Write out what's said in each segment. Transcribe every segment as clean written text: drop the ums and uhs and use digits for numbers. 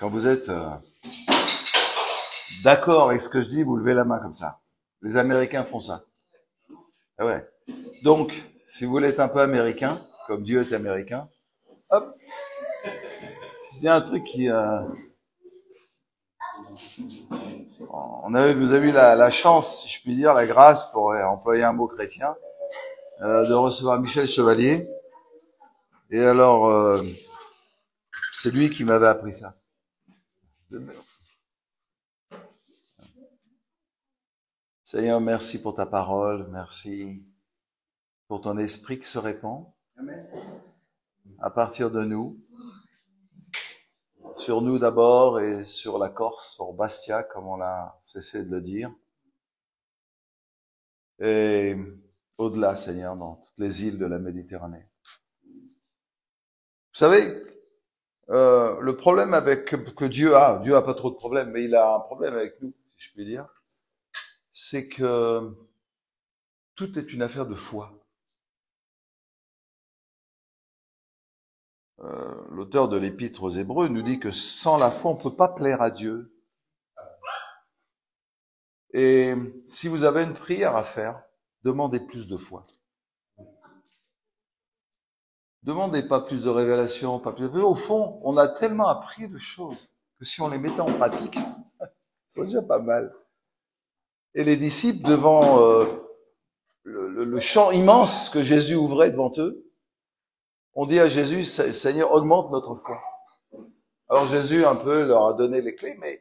Quand vous êtes d'accord avec ce que je dis, vous levez la main comme ça. Les Américains font ça. Ah ouais. Donc, si vous voulez être un peu américain, comme Dieu est américain, hop. C'est un truc qui... vous avez eu la chance, si je puis dire, la grâce, pour employer un mot chrétien, de recevoir Michel Chevalier. Et alors, c'est lui qui m'avait appris ça. Seigneur, merci pour ta parole, merci pour ton esprit qui se répand à partir de nous, sur nous d'abord et sur la Corse, sur Bastia, comme on l'a cessé de le dire, et au-delà, Seigneur, dans toutes les îles de la Méditerranée. Vous savez, le problème avec que Dieu a pas trop de problèmes, mais il a un problème avec nous, si je puis dire, c'est que tout est une affaire de foi. L'auteur de l'Épître aux Hébreux nous dit que sans la foi, on ne peut pas plaire à Dieu. Et si vous avez une prière à faire, demandez plus de foi. Demandez pas plus de révélations, pas plus de... Au fond, on a tellement appris de choses que si on les mettait en pratique, c'est déjà pas mal. Et les disciples, devant le champ immense que Jésus ouvrait devant eux, on dit à Jésus, Seigneur, augmente notre foi. Alors Jésus un peu leur a donné les clés, mais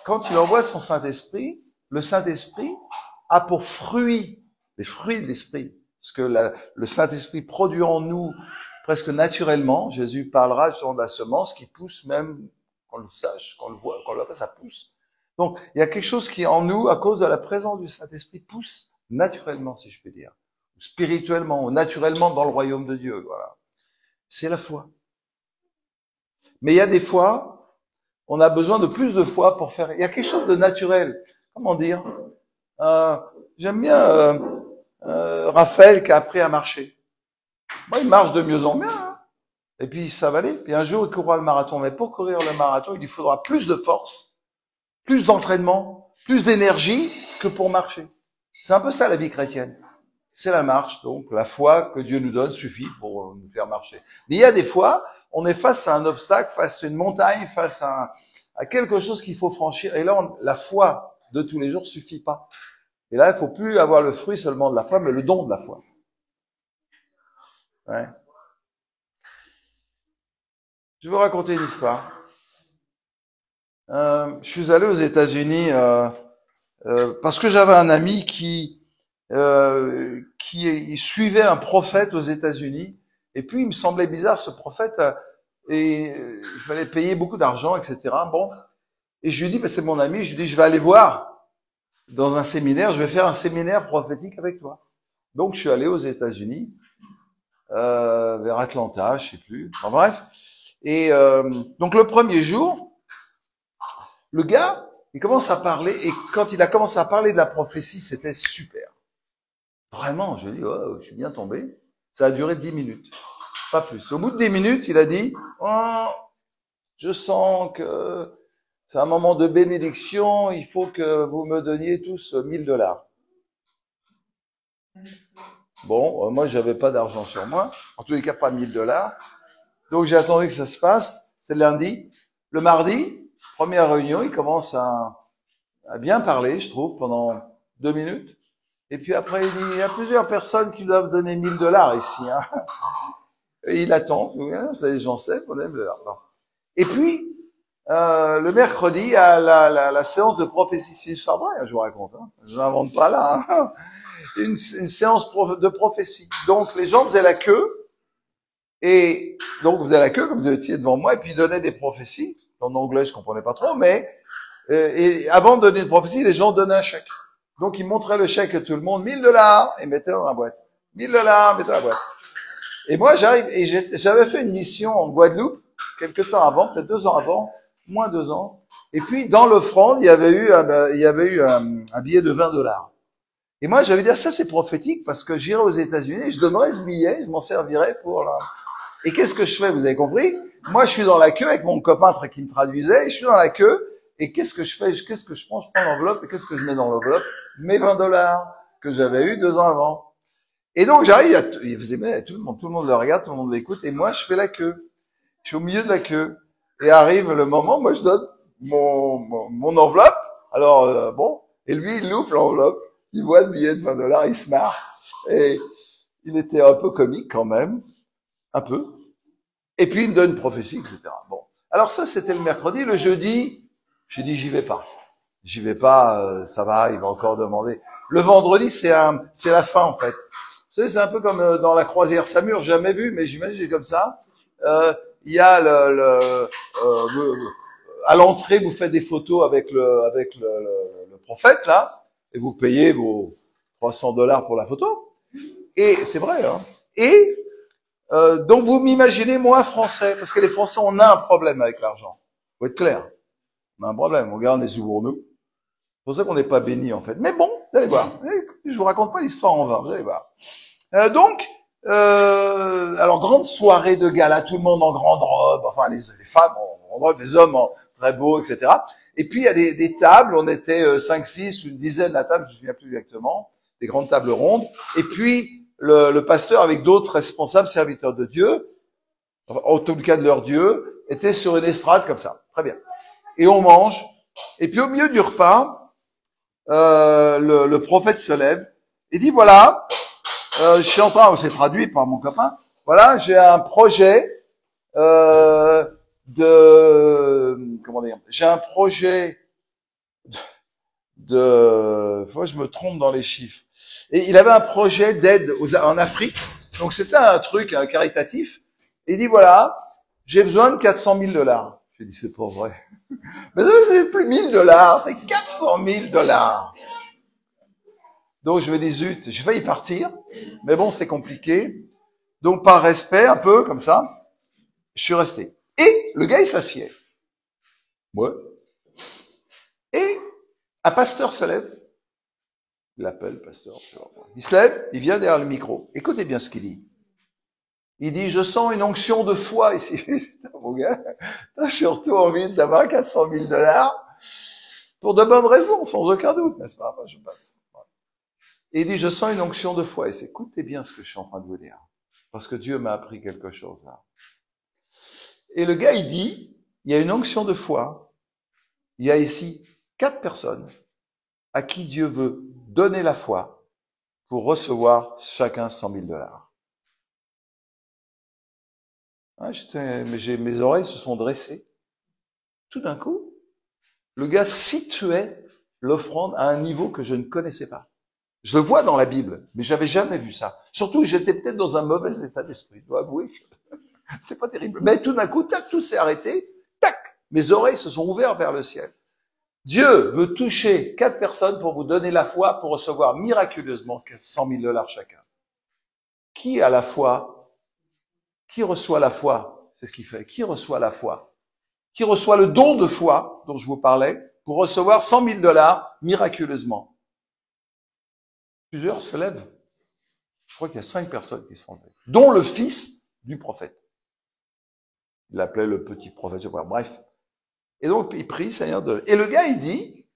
quand il envoie son Saint-Esprit, le Saint-Esprit a pour fruit, les fruits de l'Esprit, ce que le Saint-Esprit produit en nous presque naturellement. Jésus parlera sur de la semence qui pousse même, qu'on le sache, qu'on le voit, qu'on le voit, ça pousse. Donc il y a quelque chose qui en nous, à cause de la présence du Saint-Esprit, pousse naturellement, si je puis dire, spirituellement ou naturellement dans le royaume de Dieu. Voilà. C'est la foi. Mais il y a des fois, on a besoin de plus de foi pour faire... Il y a quelque chose de naturel. Comment dire j'aime bien Raphaël qui a appris à marcher. Moi, il marche de mieux en mieux. Hein. Et puis, ça va aller. Puis un jour, il courra le marathon. Mais pour courir le marathon, il lui faudra plus de force, plus d'entraînement, plus d'énergie que pour marcher. C'est un peu ça, la vie chrétienne. C'est la marche, donc la foi que Dieu nous donne suffit pour nous faire marcher. Mais il y a des fois, on est face à un obstacle, face à une montagne, face à quelque chose qu'il faut franchir. Et là, la foi de tous les jours suffit pas. Et là, il faut plus avoir le fruit seulement de la foi, mais le don de la foi. Ouais. Je vais vous raconter une histoire. Je suis allé aux États-Unis parce que j'avais un ami qui suivait un prophète aux États-Unis, et puis il me semblait bizarre, ce prophète, et il fallait payer beaucoup d'argent, etc. Bon, et je lui dis, c'est mon ami, je lui dis, je vais aller voir dans un séminaire, je vais faire un séminaire prophétique avec toi. Donc je suis allé aux États-Unis, vers Atlanta, je sais plus, enfin bref, et donc le premier jour, le gars, il commence à parler, et quand il a commencé à parler de la prophétie, c'était super. Vraiment, je dis, oh, je suis bien tombé. Ça a duré 10 minutes, pas plus. Au bout de 10 minutes, il a dit, oh, je sens que c'est un moment de bénédiction, il faut que vous me donniez tous $1000. Bon, moi, j'avais pas d'argent sur moi, en tous les cas pas $1000. Donc j'ai attendu que ça se passe, c'est lundi. Le mardi, première réunion, il commence à bien parler, je trouve, pendant 2 minutes. Et puis après, il dit, il y a plusieurs personnes qui doivent donner $1000 ici. Hein. Et il attend. C'est des gens célèbres, on aime $1000. Et puis, le mercredi, à la séance de prophétie, c'est une histoire vraie, je vous raconte. Hein. Je n'invente pas là. Hein. Une séance de prophétie. Donc, les gens faisaient la queue. Et donc, vous faisaient la queue, comme vous étiez devant moi, et puis ils donnaient des prophéties. En anglais, je comprenais pas trop, mais et avant de donner une prophétie, les gens donnaient un chèque. Donc, il montrait le chèque à tout le monde, $1000, et mettait dans la boîte. $1000, mettait dans la boîte. Et moi, j'arrive, et j'avais fait une mission en Guadeloupe, quelque temps avant, peut-être 2 ans avant, moins 2 ans. Et puis, dans l'offrande, il y avait eu un billet de $20. Et moi, j'avais dit, ça, c'est prophétique, parce que j'irai aux États-Unis, je donnerai ce billet, je m'en servirai pour là. Et qu'est-ce que je fais? Vous avez compris? Moi, je suis dans la queue avec mon copain qui me traduisait. Et je suis dans la queue. Et qu'est-ce que je fais? Qu'est-ce que je prends? Je prends l'enveloppe. Et qu'est-ce que je mets dans l'enveloppe? Mes 20 $ que j'avais eu 2 ans avant. Et donc, j'arrive, il faisait, tout le monde le regarde, tout le monde l'écoute. Et moi, je fais la queue. Je suis au milieu de la queue. Et arrive le moment, moi, je donne mon enveloppe. Alors, bon. Et lui, il loupe l'enveloppe. Il voit le billet de 20 $, il se marre. Et il était un peu comique quand même. Un peu. Et puis, il me donne une prophétie, etc. Bon. Alors ça, c'était le mercredi. Le jeudi, j'ai dit, j'y vais pas. J'y vais pas, ça va, il va encore demander. Le vendredi, c'est la fin, en fait. Vous savez, c'est un peu comme dans la croisière Samur, jamais vu, mais j'imagine comme ça. Il y a à l'entrée, vous faites des photos avec le prophète, là, et vous payez vos 300 $ pour la photo. Et c'est vrai, hein. Et donc vous m'imaginez, moi, français, parce que les Français, on a un problème avec l'argent. Faut être clair. On a un problème. On regarde les nous. C'est pour ça qu'on n'est pas béni, en fait. Mais bon, vous allez voir. Je vous raconte pas l'histoire en vain, vous allez voir. Alors, grande soirée de gala, tout le monde en grande robe, enfin, les femmes en robe, les hommes en très beaux, etc. Et puis, il y a des tables, on était 5, 6, une dizaine à table, je ne me souviens plus exactement, des grandes tables rondes. Et puis, le pasteur, avec d'autres responsables serviteurs de Dieu, en tout cas de leur Dieu, était sur une estrade comme ça. Très bien. Et on mange. Et puis, au milieu du repas, le prophète se lève et dit, voilà, je suis en train, c'est traduit par mon copain, voilà, j'ai un projet j'ai un projet faut que je me trompe dans les chiffres. Et il avait un projet d'aide en Afrique, donc c'était un truc caritatif. Et il dit, voilà, j'ai besoin de 400 000 $. J'ai dit, c'est pas vrai. Mais c'est plus 1 000 $, c'est 400 000 $. Donc je me dis, zut, j'ai failli partir, mais bon, c'est compliqué. Donc par respect, un peu comme ça, je suis resté. Et le gars, il s'assied. Ouais. Et un pasteur se lève. Il l'appelle, pasteur. Il se lève, il vient derrière le micro. Écoutez bien ce qu'il dit. Il dit, je sens une onction de foi ici. Putain, mon gars, t'as surtout envie d'avoir 400 000 $. Pour de bonnes raisons, sans aucun doute, n'est-ce pas? Enfin, je passe. Et il dit, je sens une onction de foi. Et écoutez bien ce que je suis en train de vous dire. Parce que Dieu m'a appris quelque chose là. Et le gars, il dit, il y a une onction de foi. Il y a ici 4 personnes à qui Dieu veut donner la foi pour recevoir chacun 100 000 $. Hein, mes oreilles se sont dressées. Tout d'un coup, le gars situait l'offrande à un niveau que je ne connaissais pas. Je le vois dans la Bible, mais j'avais jamais vu ça. Surtout, j'étais peut-être dans un mauvais état d'esprit. Je dois avouer que c'était pas terrible. Mais tout d'un coup, tac, tout s'est arrêté. Tac, mes oreilles se sont ouvertes vers le ciel. Dieu veut toucher 4 personnes pour vous donner la foi pour recevoir miraculeusement 100 000 $ chacun. Qui a la foi? Qui reçoit la foi? C'est ce qu'il fait. Qui reçoit la foi? Qui reçoit le don de foi dont je vous parlais pour recevoir 100 000 $ miraculeusement? Plusieurs se lèvent. Je crois qu'il y a 5 personnes qui sont levées, dont le fils du prophète. Il l'appelait le petit prophète. Bref. Et donc, il prie, Seigneur, et le gars, il dit,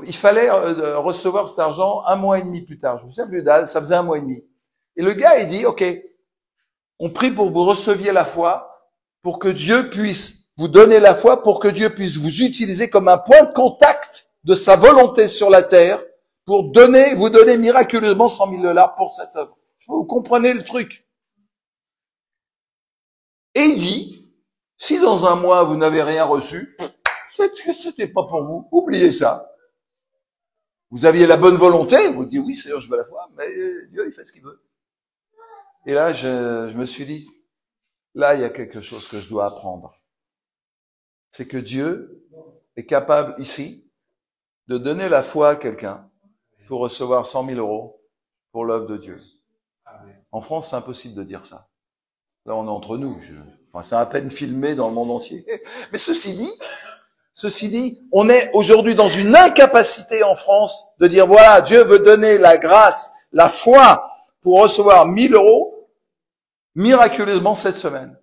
il fallait recevoir cet argent 1 mois et demi plus tard. Je vous sais plus d'âge, ça faisait 1 mois et demi. Et le gars, il dit, OK, on prie pour que vous receviez la foi, pour que Dieu puisse vous donner la foi, pour que Dieu puisse vous utiliser comme un point de contact de sa volonté sur la terre, pour vous donner miraculeusement 100 000 $ pour cette œuvre. Vous comprenez le truc. Et il dit, si dans 1 mois vous n'avez rien reçu, c'était pas pour vous. Oubliez ça. Vous aviez la bonne volonté, vous dites oui, Seigneur, je veux la foi, mais Dieu, il fait ce qu'il veut. Et là, je me suis dit, là, il y a quelque chose que je dois apprendre. C'est que Dieu est capable ici de donner la foi à quelqu'un pour recevoir 100 000 € pour l'œuvre de Dieu. En France, c'est impossible de dire ça. Là, on est entre nous. C'est à peine filmé dans le monde entier. Mais ceci dit, on est aujourd'hui dans une incapacité en France de dire, voilà, Dieu veut donner la grâce, la foi pour recevoir 1 000 €. Miraculeusement, cette semaine.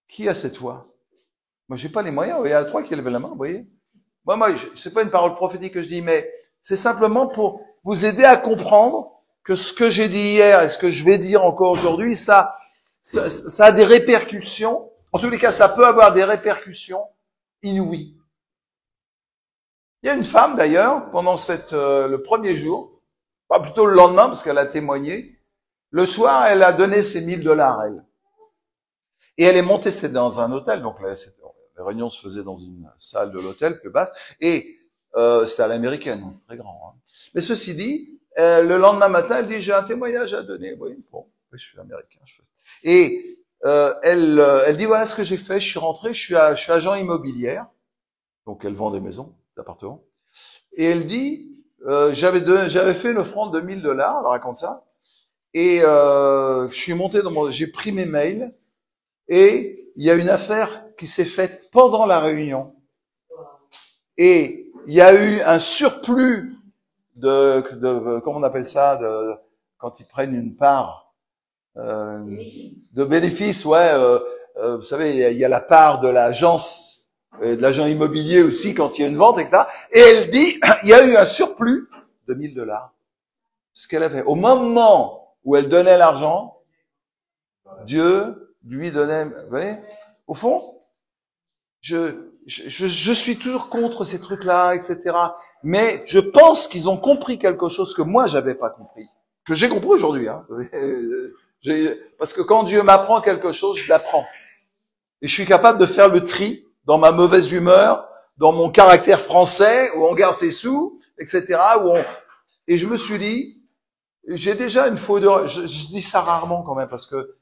Qui a cette foi? Moi, j'ai pas les moyens. Il y a trois qui lèvent la main, vous voyez. Moi, c'est pas une parole prophétique que je dis, mais c'est simplement pour vous aider à comprendre que ce que j'ai dit hier et ce que je vais dire encore aujourd'hui, ça a des répercussions. En tous les cas, ça peut avoir des répercussions inouïes. Il y a une femme, d'ailleurs, pendant le premier jour, pas plutôt le lendemain, parce qu'elle a témoigné, le soir, elle a donné ses $1000, elle. Et elle est montée, c'était dans un hôtel, donc là, les réunions se faisaient dans une salle de l'hôtel plus basse, et c'était à l'américaine, très grand. Hein. Mais ceci dit, le lendemain matin, elle dit, j'ai un témoignage à donner. Oui, bon, je suis américain. Et elle dit, voilà ce que j'ai fait, je suis rentré, je suis agent immobilière, donc elle vend des maisons, des appartements, et elle dit, j'avais fait une offrande de $1000, elle raconte ça, et je suis monté j'ai pris mes mails, et il y a une affaire qui s'est faite pendant la réunion. Et il y a eu un surplus comment on appelle ça, quand ils prennent une part, de bénéfices, ouais, vous savez, il y a la part de l'agence, de l'agent immobilier aussi quand il y a une vente, etc. Et elle dit, il y a eu un surplus de $1000. Ce qu'elle a fait. Au moment où elle donnait l'argent, Dieu lui donnait, vous voyez, au fond, je suis toujours contre ces trucs-là, etc. Mais je pense qu'ils ont compris quelque chose que moi j'avais pas compris, que j'ai compris aujourd'hui. Hein. Parce que quand Dieu m'apprend quelque chose, je l'apprends. Et je suis capable de faire le tri dans ma mauvaise humeur, dans mon caractère français, où on garde ses sous, etc. Et je me suis dit, j'ai déjà une faute de... Je dis ça rarement quand même, parce que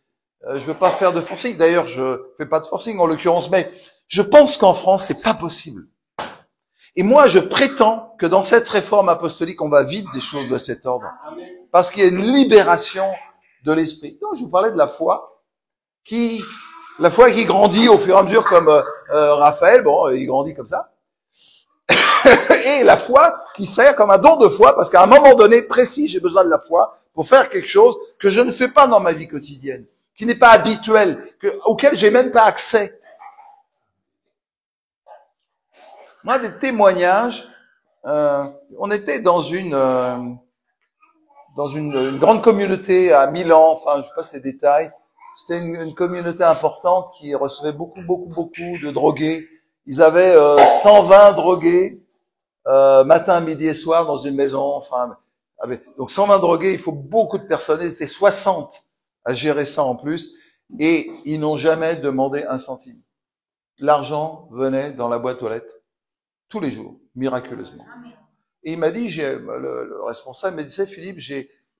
je veux pas faire de forcing. D'ailleurs, je fais pas de forcing en l'occurrence, mais je pense qu'en France, c'est pas possible. Et moi, je prétends que dans cette réforme apostolique, on va vivre des choses de cet ordre. Parce qu'il y a une libération de l'esprit. Non, je vous parlais de la foi qui grandit au fur et à mesure comme Raphaël, bon, il grandit comme ça. Et la foi qui sert comme un don de foi, parce qu'à un moment donné précis, j'ai besoin de la foi pour faire quelque chose que je ne fais pas dans ma vie quotidienne, qui n'est pas habituel, auquel j'ai même pas accès. Moi, des témoignages, on était dans une grande communauté à Milan, enfin, je sais pas ces détails. C'était une communauté importante qui recevait beaucoup de drogués. Ils avaient 120 drogués matin, midi et soir dans une maison. Enfin, donc 120 drogués, il faut beaucoup de personnes. Ils étaient 60 à gérer ça en plus, et ils n'ont jamais demandé un centime. L'argent venait dans la boîte aux lettres tous les jours, miraculeusement. Et il m'a dit, le responsable me disait, Philippe,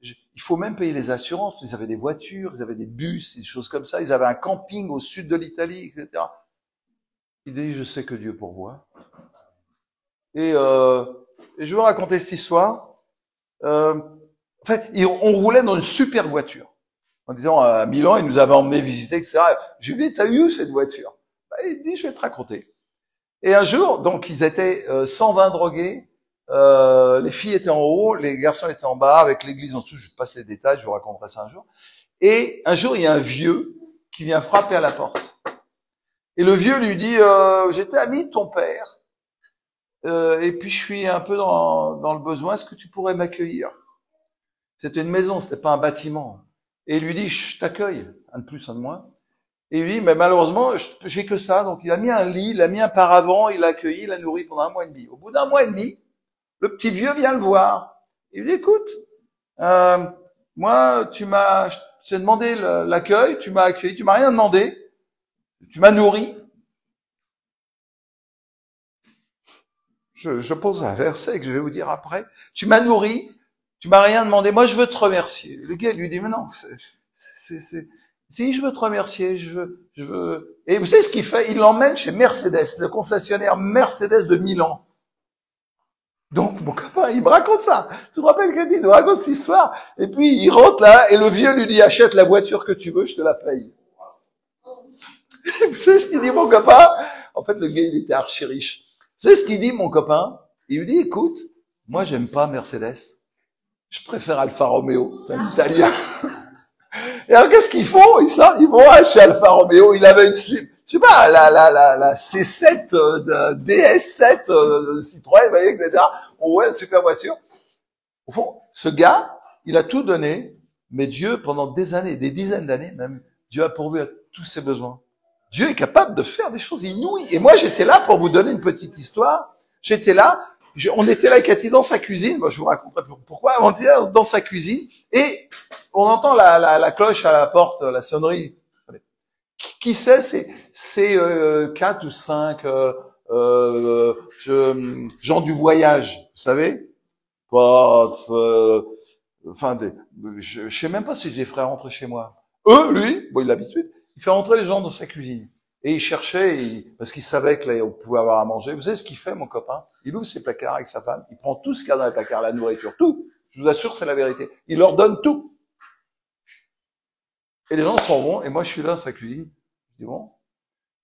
il faut même payer les assurances. Ils avaient des voitures, ils avaient des bus, des choses comme ça. Ils avaient un camping au sud de l'Italie, etc. Il dit, je sais que Dieu pourvoit. Et je vais vous raconter cette histoire. En fait, on roulait dans une super voiture. En disant, à Milan, il nous avait emmenés visiter, etc. Je lui ai dit, t'as eu cette voiture? Il dit, je vais te raconter. Et un jour, donc, ils étaient 120 drogués. Les filles étaient en haut, les garçons étaient en bas, avec l'église en dessous. Je passe les détails, je vous raconterai ça un jour. Et un jour, il y a un vieux qui vient frapper à la porte. Et le vieux lui dit, j'étais ami de ton père, et puis je suis un peu dans le besoin, est-ce que tu pourrais m'accueillir? C'était une maison, c'était pas un bâtiment. Et il lui dit, je t'accueille, un de plus, un de moins. Et il lui dit, mais malheureusement, j'ai que ça. Donc il a mis un lit, il a mis un paravent, il l'a accueilli, il l'a nourri pendant 1 mois et demi. Au bout d'1 mois et demi, le petit vieux vient le voir. Il lui dit, écoute, moi, je t'ai demandé l'accueil, tu m'as accueilli, tu m'as rien demandé, tu m'as nourri. Je pose un verset que je vais vous dire après. Tu m'as nourri, tu m'as rien demandé. Moi, je veux te remercier. Le gars lui dit, mais non, si je veux te remercier, je veux. Et vous savez ce qu'il fait? Il l'emmène chez Mercedes, le concessionnaire Mercedes de Milan. Donc, mon copain, il me raconte ça. Tu te rappelles qu'il dit, il nous raconte cette histoire. Et puis, il rentre là, et le vieux lui dit, achète la voiture que tu veux, je te la paye. Vous savez ce qu'il dit, mon copain? En fait, le gars, il était archi riche. Vous savez ce qu'il dit, mon copain? Il lui dit, écoute, moi, j'aime pas Mercedes. Je préfère Alfa Romeo. C'est un Italien. Et alors, qu'est-ce qu'ils font? Ils vont chez Alfa Romeo. Il avait une, je sais pas, la C7, DS7, Citroën, vous voyez, etc. Ouais, c'est la voiture. Au fond, ce gars, il a tout donné, mais Dieu, pendant des années, des dizaines d'années même, Dieu a pourvu à tous ses besoins. Dieu est capable de faire des choses inouïes. Et moi, j'étais là pour vous donner une petite histoire. J'étais là, on était là, Cathy, dans sa cuisine. Moi, je vous raconterai pourquoi. On était là, dans sa cuisine, et on entend la cloche à la porte, la sonnerie. Qui sait, c'est 4 ou 5 gens du voyage, vous savez. Enfin, je sais même pas si je les ferais rentrer chez moi. Lui, bon, il a l'habitude, il fait rentrer les gens dans sa cuisine. Et il cherchait, parce qu'il savait que là, on pouvait avoir à manger. Vous savez ce qu'il fait, mon copain? Il ouvre ses placards avec sa femme, il prend tout ce qu'il y a dans les placards, la nourriture, tout. Je vous assure, c'est la vérité. Il leur donne tout. Et les gens s'en vont, et moi, je suis là dans sa cuisine. Je dis, bon,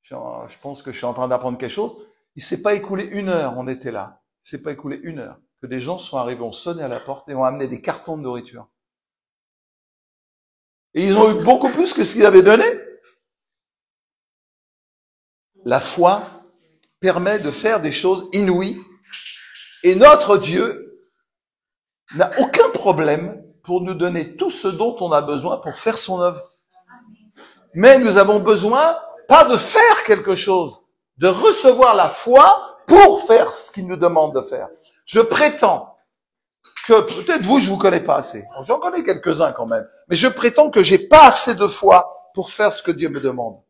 je pense que je suis en train d'apprendre quelque chose. Il s'est pas écoulé 1 heure, on était là. Il s'est pas écoulé 1 heure que des gens sont arrivés, ont sonné à la porte et ont amené des cartons de nourriture. Et ils ont eu beaucoup plus que ce qu'ils avaient donné. La foi permet de faire des choses inouïes, et notre Dieu n'a aucun problème pour nous donner tout ce dont on a besoin pour faire son œuvre. Mais nous avons besoin, pas de faire quelque chose, de recevoir la foi pour faire ce qu'il nous demande de faire. Je prétends que, peut-être vous, je vous connais pas assez. J'en connais quelques-uns quand même. Mais je prétends que j'ai pas assez de foi pour faire ce que Dieu me demande.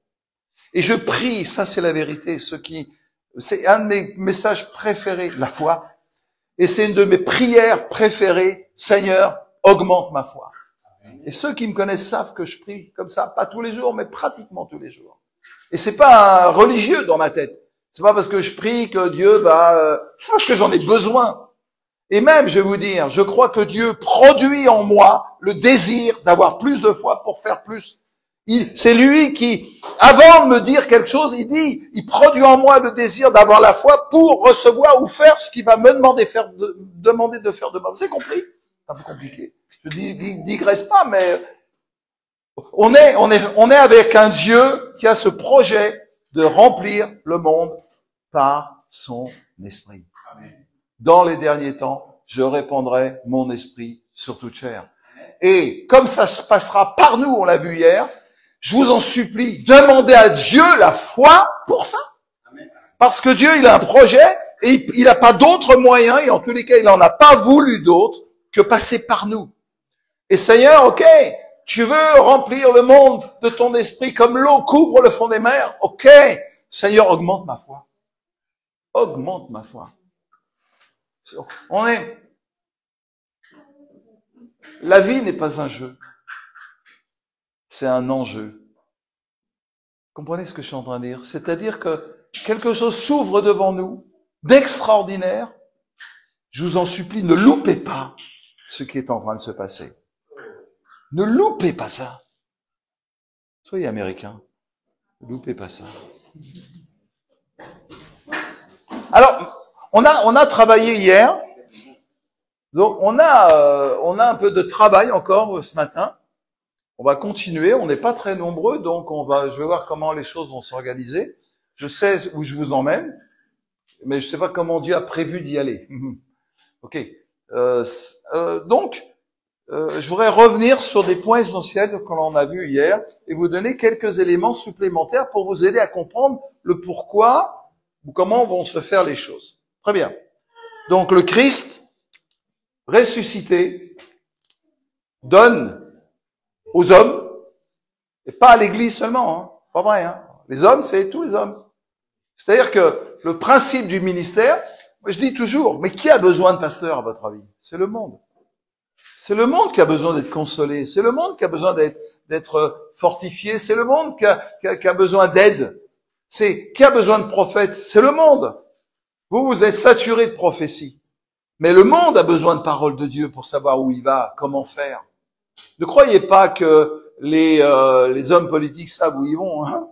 Et je prie, ça c'est la vérité, c'est un de mes messages préférés, la foi. Et c'est une de mes prières préférées, Seigneur, augmente ma foi. Et ceux qui me connaissent savent que je prie comme ça, pas tous les jours, mais pratiquement tous les jours. Et c'est pas un religieux dans ma tête. C'est pas parce que je prie que Dieu va, c'est parce que j'en ai besoin. Et même, je vais vous dire, je crois que Dieu produit en moi le désir d'avoir plus de foi pour faire plus. C'est lui qui, avant de me dire quelque chose, il produit en moi le désir d'avoir la foi pour recevoir ou faire ce qu'il va me demander de faire demain. Vous avez compris? C'est un peu compliqué. Je digresse pas, mais on est avec un Dieu qui a ce projet de remplir le monde par son esprit. Dans les derniers temps, je répandrai mon esprit sur toute chair. Et comme ça se passera par nous, on l'a vu hier, je vous en supplie, demandez à Dieu la foi pour ça. Parce que Dieu, il a un projet et il n'a pas d'autres moyens, et en tous les cas, il n'en a pas voulu d'autres que passer par nous. Et Seigneur, ok, tu veux remplir le monde de ton esprit comme l'eau couvre le fond des mers. Ok, Seigneur, augmente ma foi. Augmente ma foi. La vie n'est pas un jeu. C'est un enjeu. Comprenez ce que je suis en train de dire? C'est-à-dire que quelque chose s'ouvre devant nous, d'extraordinaire. Je vous en supplie, ne loupez pas ce qui est en train de se passer. Ne loupez pas ça. Soyez américains. Ne loupez pas ça. Alors, on a travaillé hier. Donc, on a un peu de travail encore ce matin. On va continuer. On n'est pas très nombreux, donc je vais voir comment les choses vont s'organiser. Je sais où je vous emmène, mais je sais pas comment Dieu a prévu d'y aller. Ok. Donc, je voudrais revenir sur des points essentiels que l'on a vus hier et vous donner quelques éléments supplémentaires pour vous aider à comprendre le pourquoi ou comment vont se faire les choses. Très bien. Donc, le Christ ressuscité donne aux hommes, et pas à l'Église seulement, hein. Pas vrai, hein. Les hommes, c'est tous les hommes. C'est-à-dire que le principe du ministère, je dis toujours, mais qui a besoin de pasteur à votre avis? C'est le monde. C'est le monde qui a besoin d'être consolé. C'est le monde qui a besoin d'être fortifié. C'est le monde qui a besoin d'aide. Qui a besoin de prophètes? C'est le monde. Vous êtes saturé de prophéties. Mais le monde a besoin de parole de Dieu pour savoir où il va, comment faire. Ne croyez pas que les hommes politiques savent où ils vont, hein.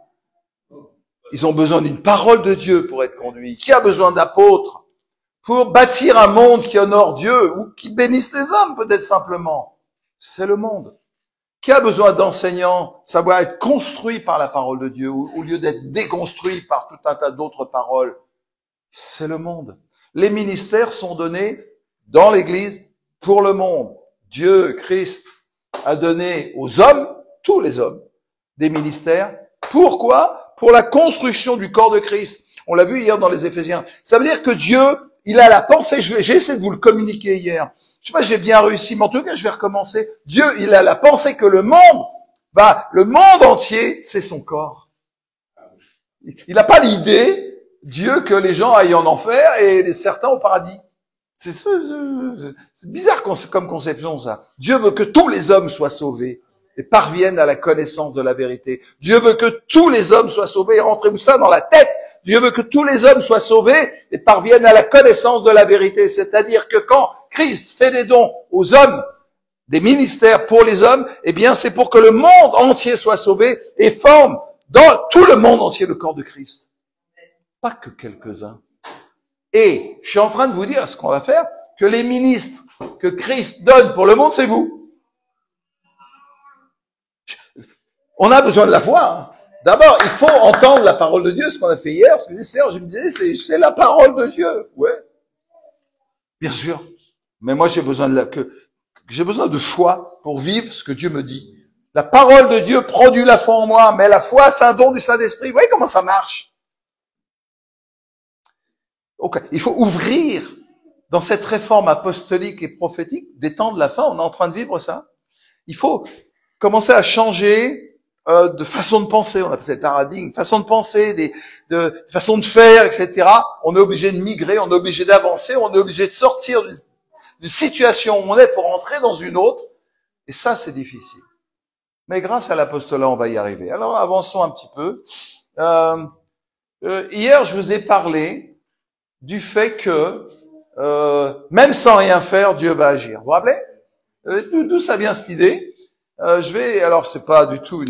Ils ont besoin d'une parole de Dieu pour être conduits. Qui a besoin d'apôtres pour bâtir un monde qui honore Dieu ou qui bénisse les hommes peut-être simplement? C'est le monde. Qui a besoin d'enseignants? Ça doit être construit par la parole de Dieu, au lieu d'être déconstruit par tout un tas d'autres paroles. C'est le monde. Les ministères sont donnés dans l'Église pour le monde. Dieu, Christ, a donné aux hommes, tous les hommes, des ministères. Pourquoi? Pour la construction du corps de Christ. On l'a vu hier dans les Éphésiens. Ça veut dire que Dieu, il a la pensée, j'ai essayé de vous le communiquer hier. Je sais pas si j'ai bien réussi, mais en tout cas, je vais recommencer. Dieu, il a la pensée que le monde entier, c'est son corps. Il n'a pas l'idée, Dieu, que les gens aillent en enfer et certains au paradis. C'est bizarre comme conception, ça. Dieu veut que tous les hommes soient sauvés et parviennent à la connaissance de la vérité. Dieu veut que tous les hommes soient sauvés, et rentrez-vous ça dans la tête. Dieu veut que tous les hommes soient sauvés et parviennent à la connaissance de la vérité. C'est-à-dire que quand Christ fait des dons aux hommes, des ministères pour les hommes, eh bien, c'est pour que le monde entier soit sauvé et forme dans tout le monde entier le corps de Christ. Pas que quelques-uns. Et je suis en train de vous dire ce qu'on va faire, que les ministres que Christ donne pour le monde, c'est vous. On a besoin de la foi, hein. D'abord, il faut entendre la parole de Dieu, ce qu'on a fait hier, ce que Serge me disait, c'est la parole de Dieu. Ouais. Bien sûr. Mais moi, j'ai besoin de foi pour vivre ce que Dieu me dit. La parole de Dieu produit la foi en moi, mais la foi, c'est un don du Saint-Esprit. Vous voyez comment ça marche? Ok. Il faut ouvrir dans cette réforme apostolique et prophétique des temps de la fin. On est en train de vivre ça. Il faut commencer à changer de façon de penser, on appelle ça le paradigme, façon de penser, de façon de faire, etc. On est obligé de migrer, on est obligé d'avancer, on est obligé de sortir d'une situation où on est pour entrer dans une autre. Et ça, c'est difficile. Mais grâce à l'apostolat, on va y arriver. Alors, avançons un petit peu. Hier, je vous ai parlé du fait que même sans rien faire, Dieu va agir. Vous vous rappelez? D'où ça vient cette idée? Alors c'est pas du tout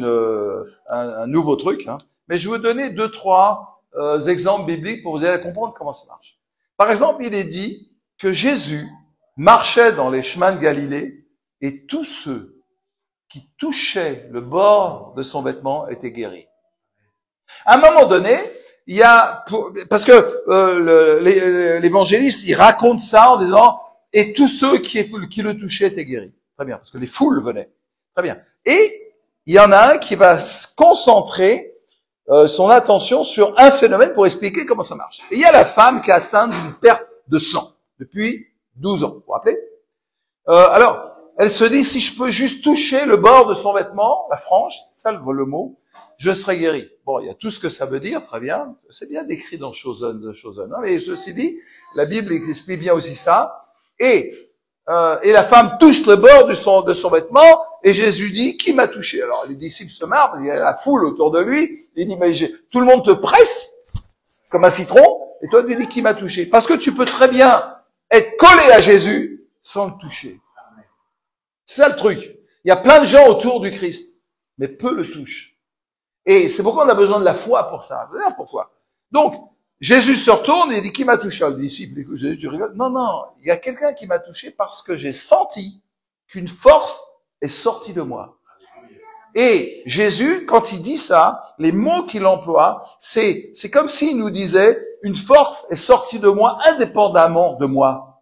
un nouveau truc, hein, mais je vais vous donner 2-3 exemples bibliques pour vous aider à comprendre comment ça marche. Par exemple, il est dit que Jésus marchait dans les chemins de Galilée et tous ceux qui touchaient le bord de son vêtement étaient guéris. À un moment donné, parce que l'évangéliste, il raconte ça en disant et tous ceux qui le touchaient étaient guéris. Très bien, parce que les foules venaient. Très bien. Et il y en a un qui va se concentrer son attention sur un phénomène pour expliquer comment ça marche. Et il y a la femme qui est atteinte d'une perte de sang depuis 12 ans. Vous vous rappelez? Alors, elle se dit, si je peux juste toucher le bord de son vêtement, la frange, c'est ça le mot, je serai guéri. Bon, il y a tout ce que ça veut dire, très bien. C'est bien décrit dans Chosen. Mais ceci dit, la Bible explique bien aussi ça. Et la femme touche le bord de son vêtement, et Jésus dit, qui m'a touché? Alors, les disciples se marrent, il y a la foule autour de lui, il dit, mais tout le monde te presse, comme un citron, et toi, tu dis, qui m'a touché? Parce que tu peux très bien être collé à Jésus, sans le toucher. C'est ça le truc. Il y a plein de gens autour du Christ, mais peu le touchent. Et c'est pourquoi on a besoin de la foi pour ça. Vous savez pourquoi? Donc, Jésus se retourne et il dit, qui m'a touché? Les disciples, écoute, Jésus, tu rigoles? Non, non, il y a quelqu'un qui m'a touché parce que j'ai senti qu'une force est sortie de moi. Et Jésus, quand il dit ça, les mots qu'il emploie, c'est comme s'il nous disait, une force est sortie de moi indépendamment de moi.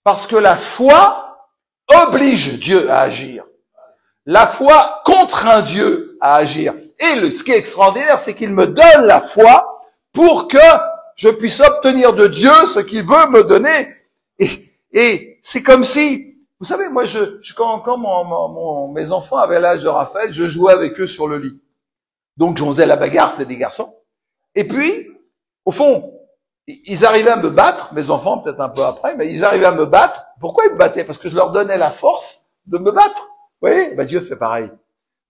Parce que la foi oblige Dieu à agir. La foi contraint Dieu à agir. Et ce qui est extraordinaire, c'est qu'il me donne la foi pour que je puisse obtenir de Dieu ce qu'il veut me donner. Et c'est comme si, vous savez, moi, quand mes enfants avaient l'âge de Raphaël, je jouais avec eux sur le lit. Donc, on faisait la bagarre, c'était des garçons. Et puis, au fond, ils arrivaient à me battre, mes enfants peut-être un peu après, mais ils arrivaient à me battre. Pourquoi ils me battaient? Parce que je leur donnais la force de me battre. Vous voyez? Dieu fait pareil.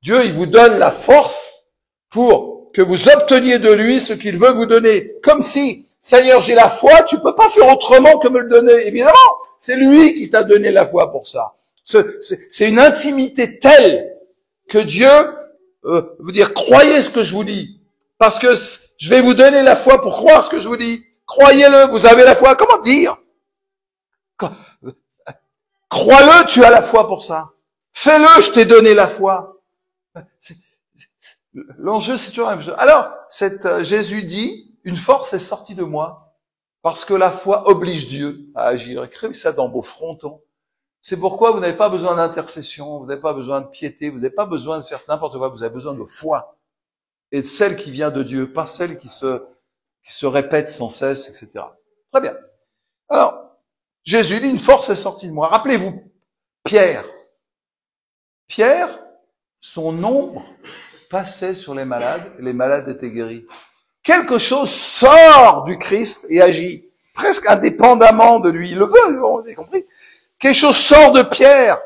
Dieu, il vous donne la force pour que vous obteniez de lui ce qu'il veut vous donner. Comme si, Seigneur, j'ai la foi, tu peux pas faire autrement que me le donner. Évidemment, c'est lui qui t'a donné la foi pour ça. C'est une intimité telle que Dieu veut dire, croyez ce que je vous dis. Parce que je vais vous donner la foi pour croire ce que je vous dis. Croyez-le, vous avez la foi. Comment dire? Crois-le, tu as la foi pour ça. Fais-le, je t'ai donné la foi. L'enjeu, c'est toujours la même chose. Alors, Jésus dit, une force est sortie de moi, parce que la foi oblige Dieu à agir. Écrivez ça dans vos frontons. C'est pourquoi vous n'avez pas besoin d'intercession, vous n'avez pas besoin de piété, vous n'avez pas besoin de faire n'importe quoi, vous avez besoin de foi. Et de celle qui vient de Dieu, pas celle qui se répète sans cesse, etc. Très bien. Alors, Jésus dit, une force est sortie de moi. Rappelez-vous, Pierre. Pierre, son ombre passait sur les malades, et les malades étaient guéris. Quelque chose sort du Christ et agit, presque indépendamment de lui. Il le veut, vous avez compris? Quelque chose sort de Pierre.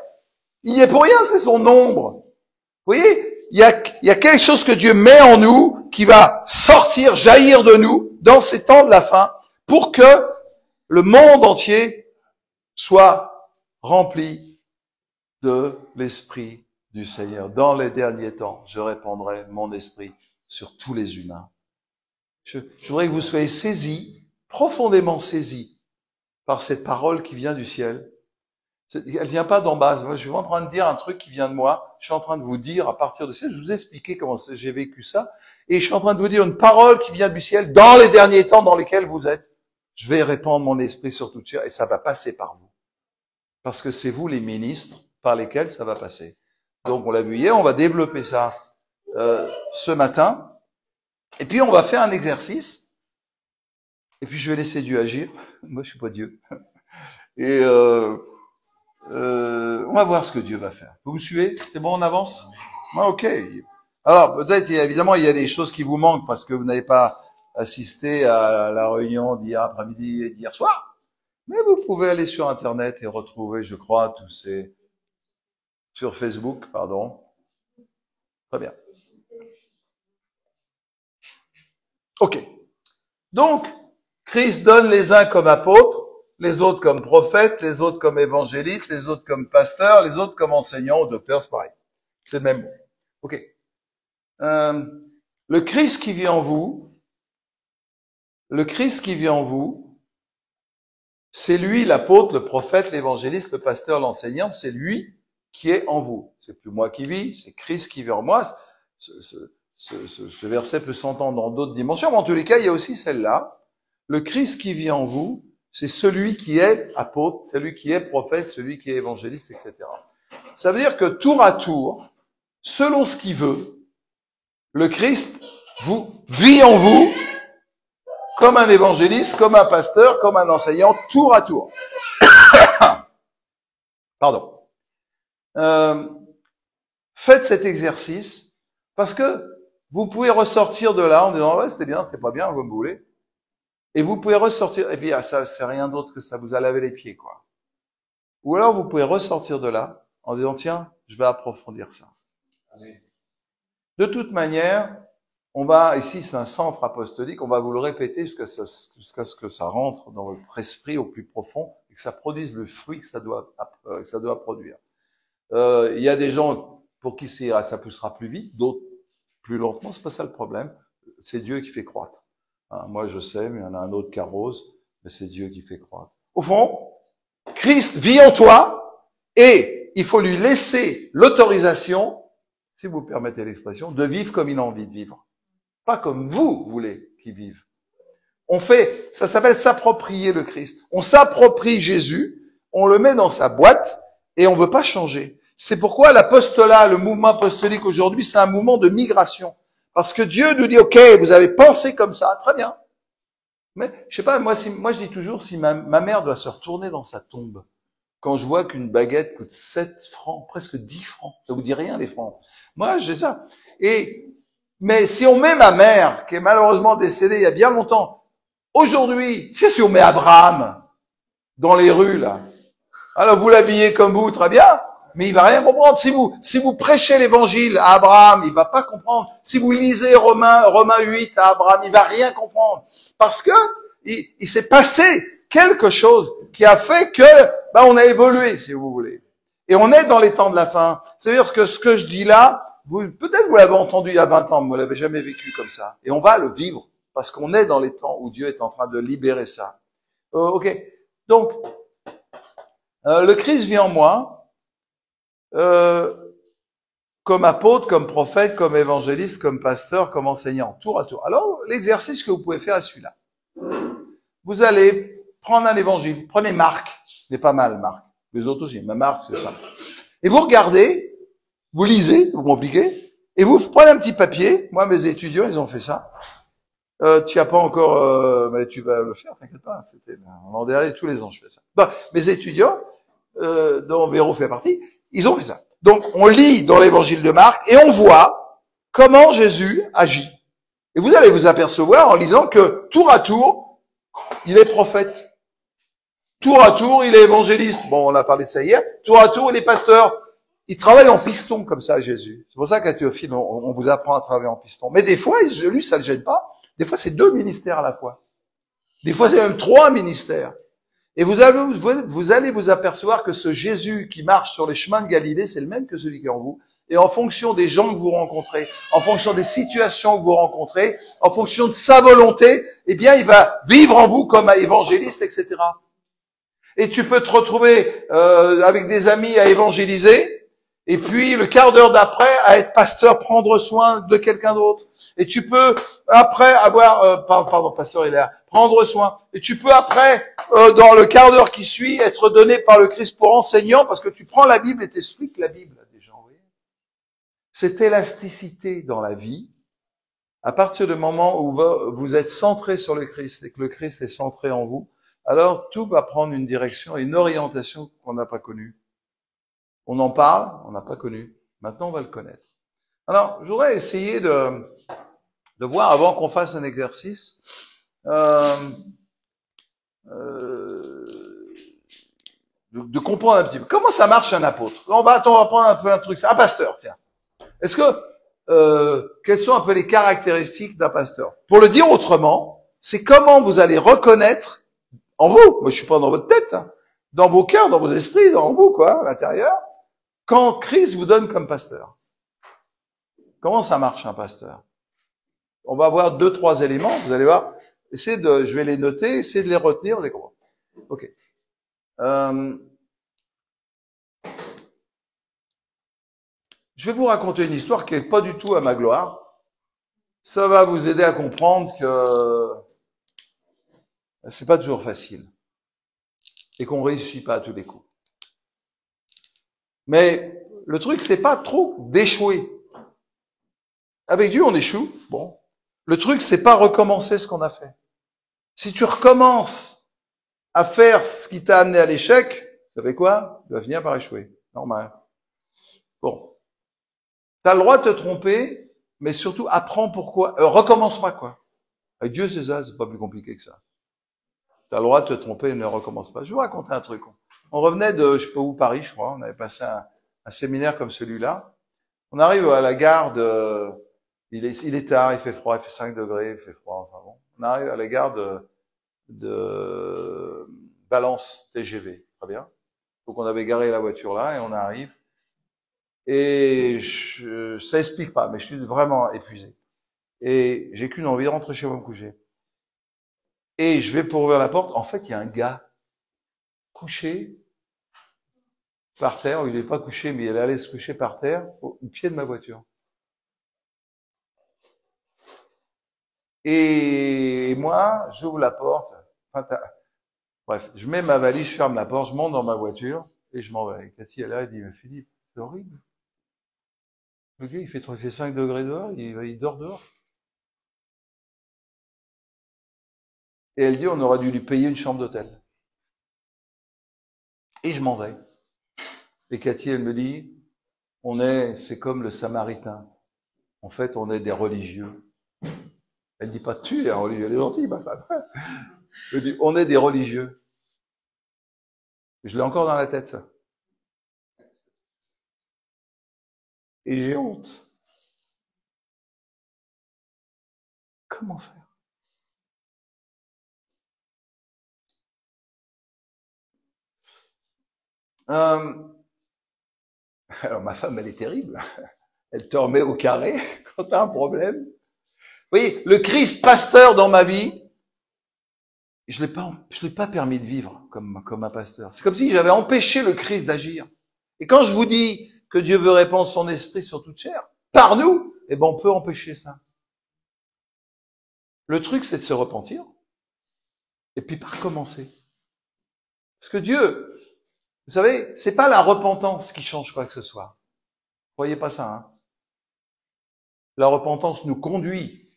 Il y est pour rien, c'est son ombre. Vous voyez, il y a quelque chose que Dieu met en nous qui va sortir, jaillir de nous dans ces temps de la fin pour que le monde entier soit rempli de l'Esprit du Seigneur. Dans les derniers temps, je répandrai mon esprit sur tous les humains. Je voudrais que vous soyez saisis, profondément saisis par cette parole qui vient du ciel. Elle vient pas d'en bas. Moi, je suis en train de dire un truc qui vient de moi. Je suis en train de vous dire à partir de ça. Je vous ai expliqué comment j'ai vécu ça. Et je suis en train de vous dire une parole qui vient du ciel dans les derniers temps dans lesquels vous êtes. Je vais répandre mon esprit sur toute chair et ça va passer par vous. Parce que c'est vous les ministres par lesquels ça va passer. Donc, on l'a vu hier, on va développer ça ce matin. Et puis, on va faire un exercice. Et puis, je vais laisser Dieu agir. Moi, je suis pas Dieu. Et on va voir ce que Dieu va faire. Vous me suivez? C'est bon, on avance? Ah, ok. Alors, peut-être, évidemment, il y a des choses qui vous manquent parce que vous n'avez pas assisté à la réunion d'hier après-midi et d'hier soir. Mais vous pouvez aller sur Internet et retrouver, je crois, tous ces... Sur Facebook, pardon. Très bien. Ok. Donc, Christ donne les uns comme apôtres, les autres comme prophètes, les autres comme évangélistes, les autres comme pasteurs, les autres comme enseignants ou docteurs, c'est pareil. C'est le même mot. Ok. Le Christ qui vit en vous, c'est lui l'apôtre, le prophète, l'évangéliste, le pasteur, l'enseignant, c'est lui qui est en vous. C'est plus moi qui vis, c'est Christ qui vit en moi. Ce verset peut s'entendre dans d'autres dimensions, mais en tous les cas, il y a aussi celle-là. Le Christ qui vit en vous, c'est celui qui est apôtre, celui qui est prophète, celui qui est évangéliste, etc. Ça veut dire que tour à tour, selon ce qu'il veut, le Christ vit en vous comme un évangéliste, comme un pasteur, comme un enseignant, tour à tour. Pardon. Faites cet exercice parce que vous pouvez ressortir de là en disant ouais, c'était bien, c'était pas bien, comme vous voulez. Et vous pouvez ressortir, et puis ça c'est rien d'autre que ça vous a lavé les pieds, quoi. Ou alors vous pouvez ressortir de là en disant tiens, je vais approfondir ça. De toute manière, on va, ici c'est un centre apostolique, on va vous le répéter jusqu'à ce que ça rentre dans votre esprit au plus profond et que ça produise le fruit que ça doit produire. Il y a des gens pour qui ça poussera plus vite, d'autres plus lentement, c'est pas ça le problème. C'est Dieu qui fait croître. Moi je sais, mais il y en a un autre qui arrose, mais c'est Dieu qui fait croître. Au fond, Christ vit en toi et il faut lui laisser l'autorisation, si vous permettez l'expression, de vivre comme il a envie de vivre. Pas comme vous voulez qu'il vive. Ça s'appelle s'approprier le Christ. On s'approprie Jésus, on le met dans sa boîte et on veut pas changer. C'est pourquoi l'apostolat, le mouvement apostolique aujourd'hui, c'est un mouvement de migration. Parce que Dieu nous dit, ok, vous avez pensé comme ça, très bien. Mais, je sais pas, moi je dis toujours, si ma mère doit se retourner dans sa tombe, quand je vois qu'une baguette coûte 7 francs, presque 10 francs, ça vous dit rien les francs. Moi, j'ai ça. Mais si on met ma mère, qui est malheureusement décédée il y a bien longtemps, aujourd'hui, si on met Abraham dans les rues, là, alors vous l'habillez comme vous, très bien, mais il va rien comprendre. Si vous prêchez l'évangile à Abraham, il va pas comprendre. Si vous lisez Romains 8 à Abraham, il va rien comprendre. Parce que il s'est passé quelque chose qui a fait que, on a évolué, si vous voulez. Et on est dans les temps de la fin. C'est-à-dire que ce que je dis là, peut-être vous l'avez entendu il y a 20 ans, mais vous l'avez jamais vécu comme ça. Et on va le vivre. Parce qu'on est dans les temps où Dieu est en train de libérer ça. Ok. Donc, le Christ vit en moi. comme apôtre, comme prophète, comme évangéliste, comme pasteur, comme enseignant, tour à tour. Alors, l'exercice que vous pouvez faire est celui-là. Vous allez prendre un évangile. Prenez Marc. C'est pas mal, Marc. Les autres aussi, mais Marc, c'est ça. Et vous regardez, vous lisez, vous compliquez, et vous prenez un petit papier. Moi, mes étudiants, ils ont fait ça. Tu as pas encore, mais tu vas le faire, t'inquiète pas. C'était l'an dernier, tous les ans, je fais ça. Bon, mes étudiants, dont Véro fait partie, ils ont fait ça. Donc, on lit dans l'évangile de Marc et on voit comment Jésus agit. Et vous allez vous apercevoir en lisant que tour à tour, il est prophète. Tour à tour, il est évangéliste. Bon, on a parlé de ça hier. Tour à tour, il est pasteur. Il travaille en piston comme ça, Jésus. C'est pour ça qu'à Théophile, on vous apprend à travailler en piston. Mais des fois, lui, ça le gêne pas. Des fois, c'est 2 ministères à la fois. Des fois, c'est même 3 ministères. Et vous allez vous apercevoir que ce Jésus qui marche sur les chemins de Galilée, c'est le même que celui qui est en vous. Et en fonction des gens que vous rencontrez, en fonction des situations que vous rencontrez, en fonction de sa volonté, eh bien, il va vivre en vous comme un évangéliste, etc. Et tu peux te retrouver avec des amis à évangéliser, et puis le quart d'heure d'après à être pasteur, prendre soin de quelqu'un d'autre. Et tu peux après avoir, pardon, pasteur il est là, prendre soin. Et tu peux après, dans le quart d'heure qui suit, être donné par le Christ pour enseignant, parce que tu prends la Bible et t'expliques la Bible à des gens. Vous voyez, cette élasticité dans la vie, à partir du moment où vous êtes centré sur le Christ et que le Christ est centré en vous, alors tout va prendre une direction et une orientation qu'on n'a pas connue. On en parle, on n'a pas connu. Maintenant, on va le connaître. Alors, je voudrais essayer de voir, avant qu'on fasse un exercice, de comprendre un petit peu. Comment ça marche un apôtre? On va prendre un peu un truc. Un pasteur, tiens. Est-ce que, quelles sont un peu les caractéristiques d'un pasteur? Pour le dire autrement, c'est comment vous allez reconnaître en vous, moi je suis pas dans votre tête, hein, dans vos cœurs, dans vos esprits, dans vous, quoi, à l'intérieur, quand Christ vous donne comme pasteur. Comment ça marche un pasteur? On va voir 2-3 éléments, vous allez voir. Je vais les noter, essayez de les retenir, vous allez comprendre. Ok. Je vais vous raconter une histoire qui est pas du tout à ma gloire. Ça va vous aider à comprendre que c'est pas toujours facile et qu'on réussit pas à tous les coups. Mais le truc, c'est pas trop d'échouer. Avec Dieu, on échoue. Bon. Le truc, c'est pas recommencer ce qu'on a fait. Si tu recommences à faire ce qui t'a amené à l'échec, vous savez quoi? Tu vas finir par échouer. Normal. Bon. T'as le droit de te tromper, mais surtout apprends pourquoi. Recommence pas, quoi. Avec Dieu, c'est ça, c'est pas plus compliqué que ça. T'as le droit de te tromper, ne recommence pas. Je vais vous raconter un truc. On revenait de, je sais pas où, Paris, je crois. On avait passé un séminaire comme celui-là. On arrive à la gare de, il est tard, il fait froid, il fait 5 degrés, il fait froid, enfin bon. On arrive à la gare de Valence, TGV. Très bien. Donc on avait garé la voiture là et on arrive. Et ça explique pas, mais je suis vraiment épuisé. Et j'ai qu'une envie de rentrer chez moi me coucher. Et je vais pour ouvrir la porte. En fait, il y a un gars couché par terre. Il n'est pas couché, mais il allait se coucher par terre au pied de ma voiture. Et moi, j'ouvre la porte. Bref, je mets ma valise, je ferme la porte, je monte dans ma voiture et je m'en vais. Et Cathy, elle est là, elle dit, mais Philippe, c'est horrible. Le gars, il fait 5 degrés dehors, il dort dehors. Et elle dit, on aurait dû lui payer une chambre d'hôtel. Et je m'en vais. Et Cathy, elle me dit, c'est comme le Samaritain. En fait, on est des religieux. Elle dit pas tu es un religieux, elle est gentille, ma femme. Elle dit, on est des religieux. Je l'ai encore dans la tête, ça. Et j'ai honte. Comment faire? Alors ma femme, elle est terrible. Elle te remet au carré quand tu as un problème. Vous voyez, le Christ pasteur dans ma vie, je l'ai pas permis de vivre comme un pasteur. C'est comme si j'avais empêché le Christ d'agir. Et quand je vous dis que Dieu veut répandre son esprit sur toute chair, par nous, eh ben on peut empêcher ça. Le truc, c'est de se repentir, et puis par recommencer. Parce que Dieu, vous savez, c'est pas la repentance qui change quoi que ce soit. Croyez pas ça, hein. La repentance nous conduit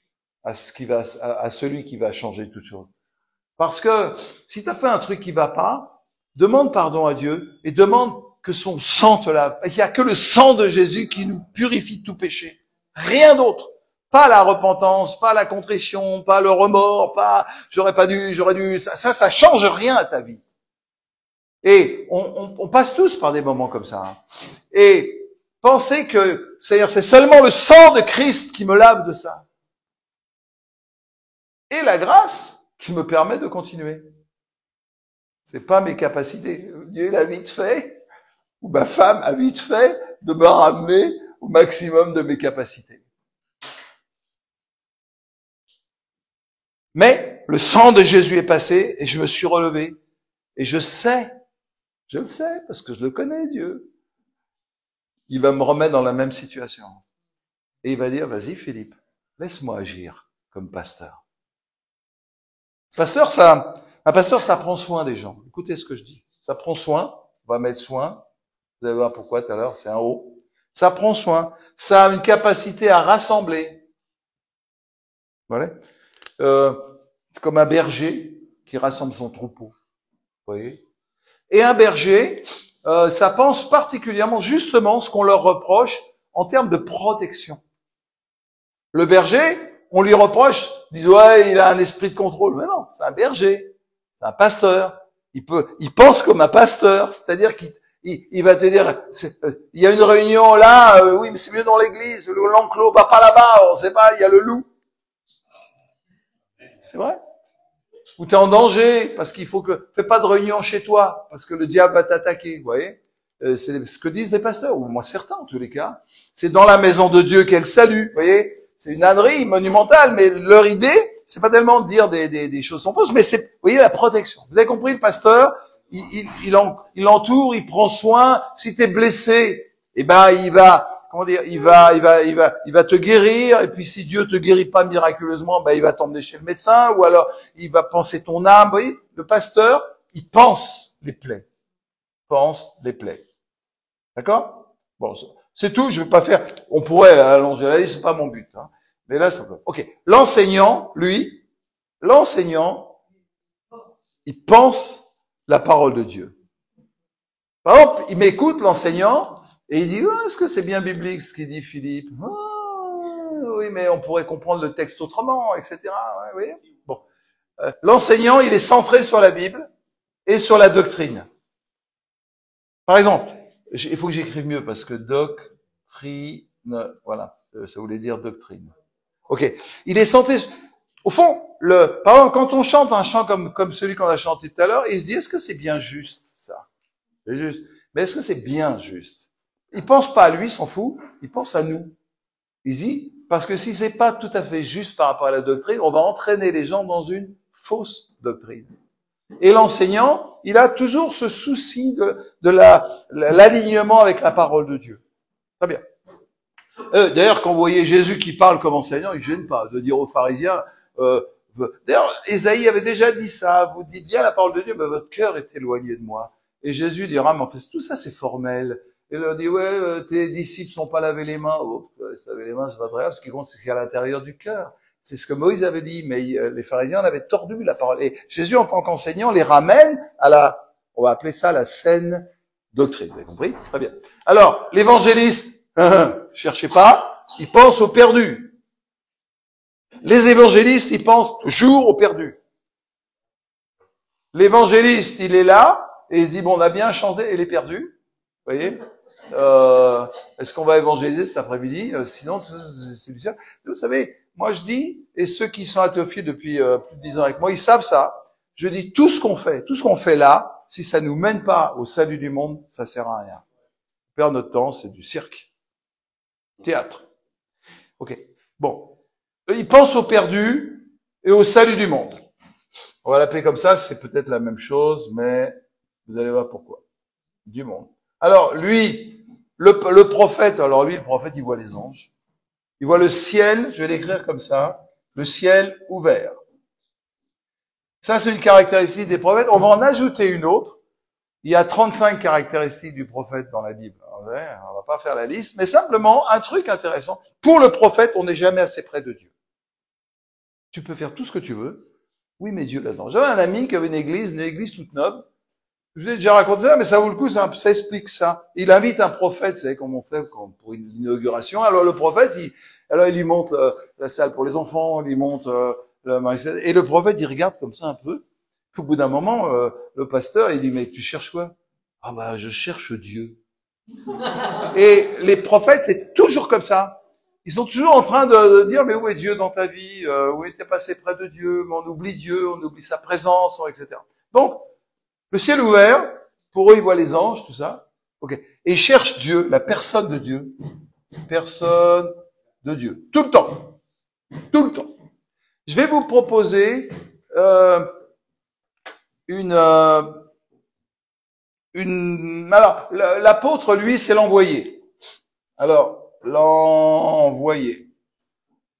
à celui qui va changer toute chose. Parce que si tu as fait un truc qui va pas, demande pardon à Dieu et demande que son sang te lave. Il n'y a que le sang de Jésus qui nous purifie de tout péché. Rien d'autre. Pas la repentance, pas la contrition, pas le remords, pas j'aurais dû, ça change rien à ta vie. Et on passe tous par des moments comme ça, hein. Et pensez que, c'est-à-dire, c'est seulement le sang de Christ qui me lave de ça. Et la grâce qui me permet de continuer. C'est pas mes capacités. Dieu, il a vite fait, ou ma femme a vite fait de me ramener au maximum de mes capacités. Mais le sang de Jésus est passé et je me suis relevé. Et je le sais, parce que je le connais, Dieu. Il va me remettre dans la même situation. Et il va dire, vas-y Philippe, laisse-moi agir comme pasteur. Un pasteur, ça prend soin des gens. Écoutez ce que je dis. Ça prend soin, on va mettre soin. Vous allez voir pourquoi tout à l'heure, c'est un haut. Ça prend soin. Ça a une capacité à rassembler. Voilà. C'est comme un berger qui rassemble son troupeau. Vous voyez? Et un berger, ça pense particulièrement justement ce qu'on leur reproche en termes de protection. Le berger, on lui reproche, ils disent ouais, il a un esprit de contrôle. Mais non, c'est un berger, c'est un pasteur. Il pense comme un pasteur, c'est-à-dire qu'il va te dire, il y a une réunion là, oui, mais c'est mieux dans l'église, l'enclos, va pas là-bas, on sait pas, il y a le loup. C'est vrai. Ou t'es en danger, parce qu'il faut que, fais pas de réunion chez toi, parce que le diable va t'attaquer, vous voyez. C'est ce que disent les pasteurs, ou moi certains en tous les cas. C'est dans la maison de Dieu qu'elle salue, vous voyez. C'est une ânerie monumentale, mais leur idée, c'est pas tellement de dire des choses sont fausses, mais c'est, vous voyez, la protection. Vous avez compris, le pasteur, il entoure, il prend soin. Si t'es blessé, eh ben, il va te guérir, et puis si Dieu te guérit pas miraculeusement, ben, il va t'emmener chez le médecin, ou alors, il va panser ton âme. Vous voyez, le pasteur, il pense les plaies. D'accord? Bon, c'est tout, je vais pas faire, on pourrait allonger la liste, c'est pas mon but, hein. Mais là, ça peut. Ok. L'enseignant, lui, il pense la parole de Dieu. Par exemple, il m'écoute, l'enseignant, et il dit, oh, est-ce que c'est bien biblique ce qu'il dit Philippe? Oh, oui, mais on pourrait comprendre le texte autrement, etc. Ouais, oui. Bon. L'enseignant, il est centré sur la Bible et sur la doctrine. Par exemple, il faut que j'écrive mieux parce que doctrine, voilà, ça voulait dire doctrine. Ok. Il est centré, au fond, par exemple, quand on chante un chant comme celui qu'on a chanté tout à l'heure, il se dit, est-ce que c'est bien juste, ça? C'est juste. Mais est-ce que c'est bien juste? Il pense pas à lui, il s'en fout, il pense à nous. Il dit, parce que si c'est pas tout à fait juste par rapport à la doctrine, on va entraîner les gens dans une fausse doctrine. Et l'enseignant, il a toujours ce souci de l'alignement avec la parole de Dieu. Très bien. D'ailleurs, quand vous voyez Jésus qui parle comme enseignant, il ne gêne pas de dire aux pharisiens, d'ailleurs, Ésaïe avait déjà dit ça, vous dites bien la parole de Dieu, mais votre cœur est éloigné de moi. Et Jésus dira, mais en fait, tout ça c'est formel. Et il leur dit, ouais, tes disciples sont pas lavés les mains. Oh, se laver les mains, c'est pas très grave, ce qui compte, c'est ce qu'il y a à l'intérieur du cœur. C'est ce que Moïse avait dit, mais les pharisiens en avaient tordu la parole. Et Jésus, en tant qu'enseignant, les ramène à on va appeler ça la saine doctrine. Vous avez compris? Très bien. Alors, l'évangéliste, cherchez pas, il pense aux perdus. Les évangélistes, ils pensent toujours aux perdus. L'évangéliste, il est là, et il se dit, bon, on a bien chanté, et les perdus, vous voyez, est-ce qu'on va évangéliser cet après-midi? Sinon, c'est du ciel. Vous savez, moi je dis, et ceux qui sont à Théophile depuis plus de 10 ans avec moi, ils savent ça. Je dis, tout ce qu'on fait là, si ça nous mène pas au salut du monde, ça sert à rien. On perd notre temps, c'est du cirque. Théâtre. Ok. Bon. Ils pensent aux perdus et au salut du monde. On va l'appeler comme ça, c'est peut-être la même chose, mais vous allez voir pourquoi. Du monde. Alors, lui, Le prophète, alors lui, le prophète, il voit les anges. Il voit le ciel, je vais l'écrire comme ça, le ciel ouvert. Ça, c'est une caractéristique des prophètes. On va en ajouter une autre. Il y a 35 caractéristiques du prophète dans la Bible. On va pas faire la liste, mais simplement un truc intéressant. Pour le prophète, on n'est jamais assez près de Dieu. Tu peux faire tout ce que tu veux. Oui, mais Dieu là-dedans. J'avais un ami qui avait une église toute neuve. Je vous ai déjà raconté ça, mais ça vaut le coup, ça explique ça. Il invite un prophète, vous savez, comme on fait pour une inauguration. Alors le prophète, il lui montre la salle pour les enfants, il lui montre et le prophète, il regarde comme ça un peu. Au bout d'un moment, le pasteur, il dit, mais tu cherches quoi? Ah bah, je cherche Dieu. Et les prophètes, c'est toujours comme ça. Ils sont toujours en train de dire, mais où est Dieu dans ta vie? Où est-tu passé près de Dieu? Mais on oublie Dieu, on oublie sa présence, etc. Donc, le ciel ouvert, pour eux, ils voient les anges, tout ça. Ok. Et ils cherchent Dieu, la personne de Dieu. Personne de Dieu. Tout le temps. Tout le temps. Je vais vous proposer alors, l'apôtre, lui, c'est l'envoyé. Alors, l'envoyé.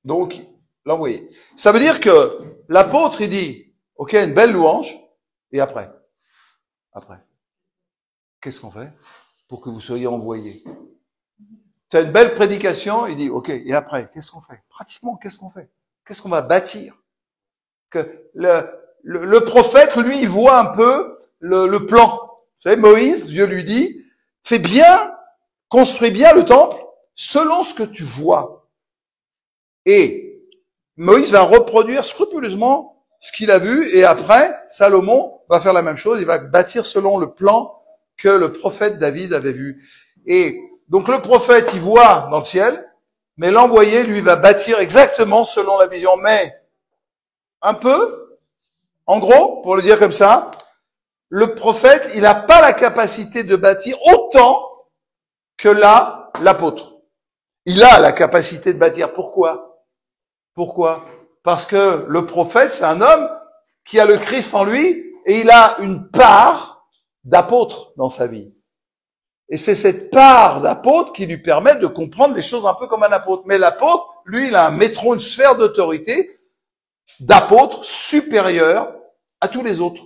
Donc, l'envoyé. Ça veut dire que l'apôtre, il dit, ok, une belle louange, et après, qu'est-ce qu'on fait pour que vous soyez envoyés? Tu as une belle prédication, il dit, ok, et après, qu'est-ce qu'on fait? Pratiquement, qu'est-ce qu'on fait? Qu'est-ce qu'on va bâtir? Que le prophète, lui, il voit un peu le plan. Vous savez, Moïse, Dieu lui dit, fais bien, construis bien le temple selon ce que tu vois. Et Moïse va reproduire scrupuleusement ce qu'il a vu, et après, Salomon va faire la même chose, il va bâtir selon le plan que le prophète David avait vu. Et donc le prophète, il voit dans le ciel, mais l'envoyé, lui, va bâtir exactement selon la vision. Mais un peu, en gros, pour le dire comme ça, le prophète, il n'a pas la capacité de bâtir autant que l'a l'apôtre. Il a la capacité de bâtir. Pourquoi? Parce que le prophète, c'est un homme qui a le Christ en lui et il a une part d'apôtre dans sa vie. Et c'est cette part d'apôtre qui lui permet de comprendre les choses un peu comme un apôtre. Mais l'apôtre, lui, il a un métron, une sphère d'autorité d'apôtre supérieure à tous les autres.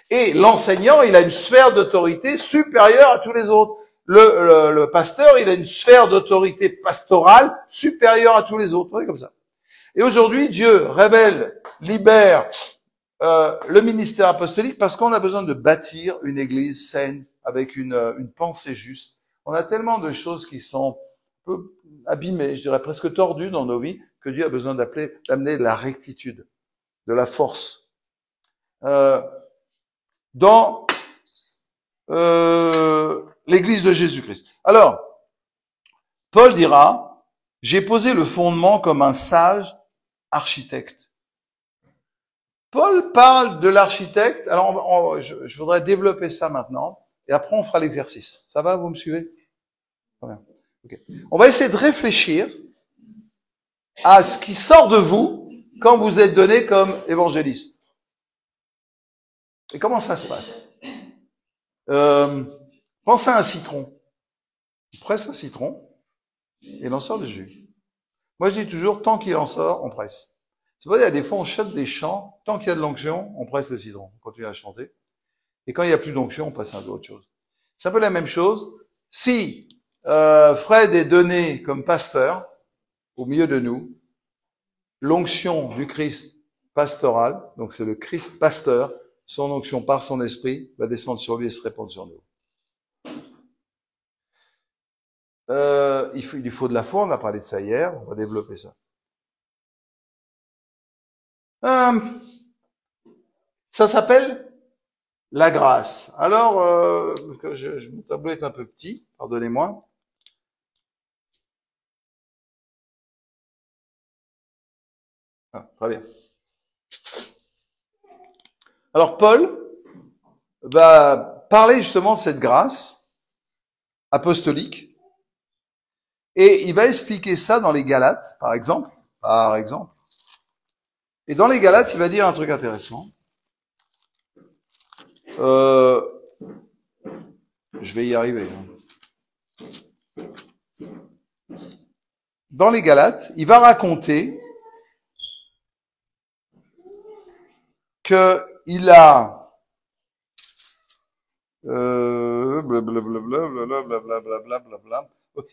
Et l'enseignant, il a une sphère d'autorité supérieure à tous les autres. Le pasteur, il a une sphère d'autorité pastorale supérieure à tous les autres. C'est comme ça. Et aujourd'hui, Dieu révèle, libère le ministère apostolique parce qu'on a besoin de bâtir une église saine avec une pensée juste. On a tellement de choses qui sont un peu abîmées, je dirais presque tordues dans nos vies, que Dieu a besoin d'amener de la rectitude, de la force. Dans l'église de Jésus-Christ. Alors, Paul dira, j'ai posé le fondement comme un sage architecte. Paul parle de l'architecte. Alors, je voudrais développer ça maintenant. Et après, on fera l'exercice. Ça va, vous me suivez? Okay. On va essayer de réfléchir à ce qui sort de vous quand vous êtes donné comme évangéliste. Et comment ça se passe? Pensez à un citron. Il presse un citron et il en sort du jus. Moi, je dis toujours, tant qu'il en sort, on presse. C'est vrai, il y a des fois, on chante des chants. Tant qu'il y a de l'onction, on presse le citron. On continue à chanter. Et quand il n'y a plus d'onction, on passe à autre chose. C'est un peu la même chose. Si Fred est donné comme pasteur au milieu de nous, l'onction du Christ pastoral, donc c'est le Christ pasteur, son onction par son esprit va descendre sur lui et se répandre sur nous. Il lui faut de la foi, on a parlé de ça hier, on va développer ça. Ça s'appelle la grâce. Alors, mon tableau est un peu petit, pardonnez-moi. Ah, très bien. Alors, Paul va parler justement de cette grâce apostolique et il va expliquer ça dans les Galates, par exemple. Et dans les Galates, il va dire un truc intéressant. Je vais y arriver. dans les Galates, il va raconter qu'il a blablabla.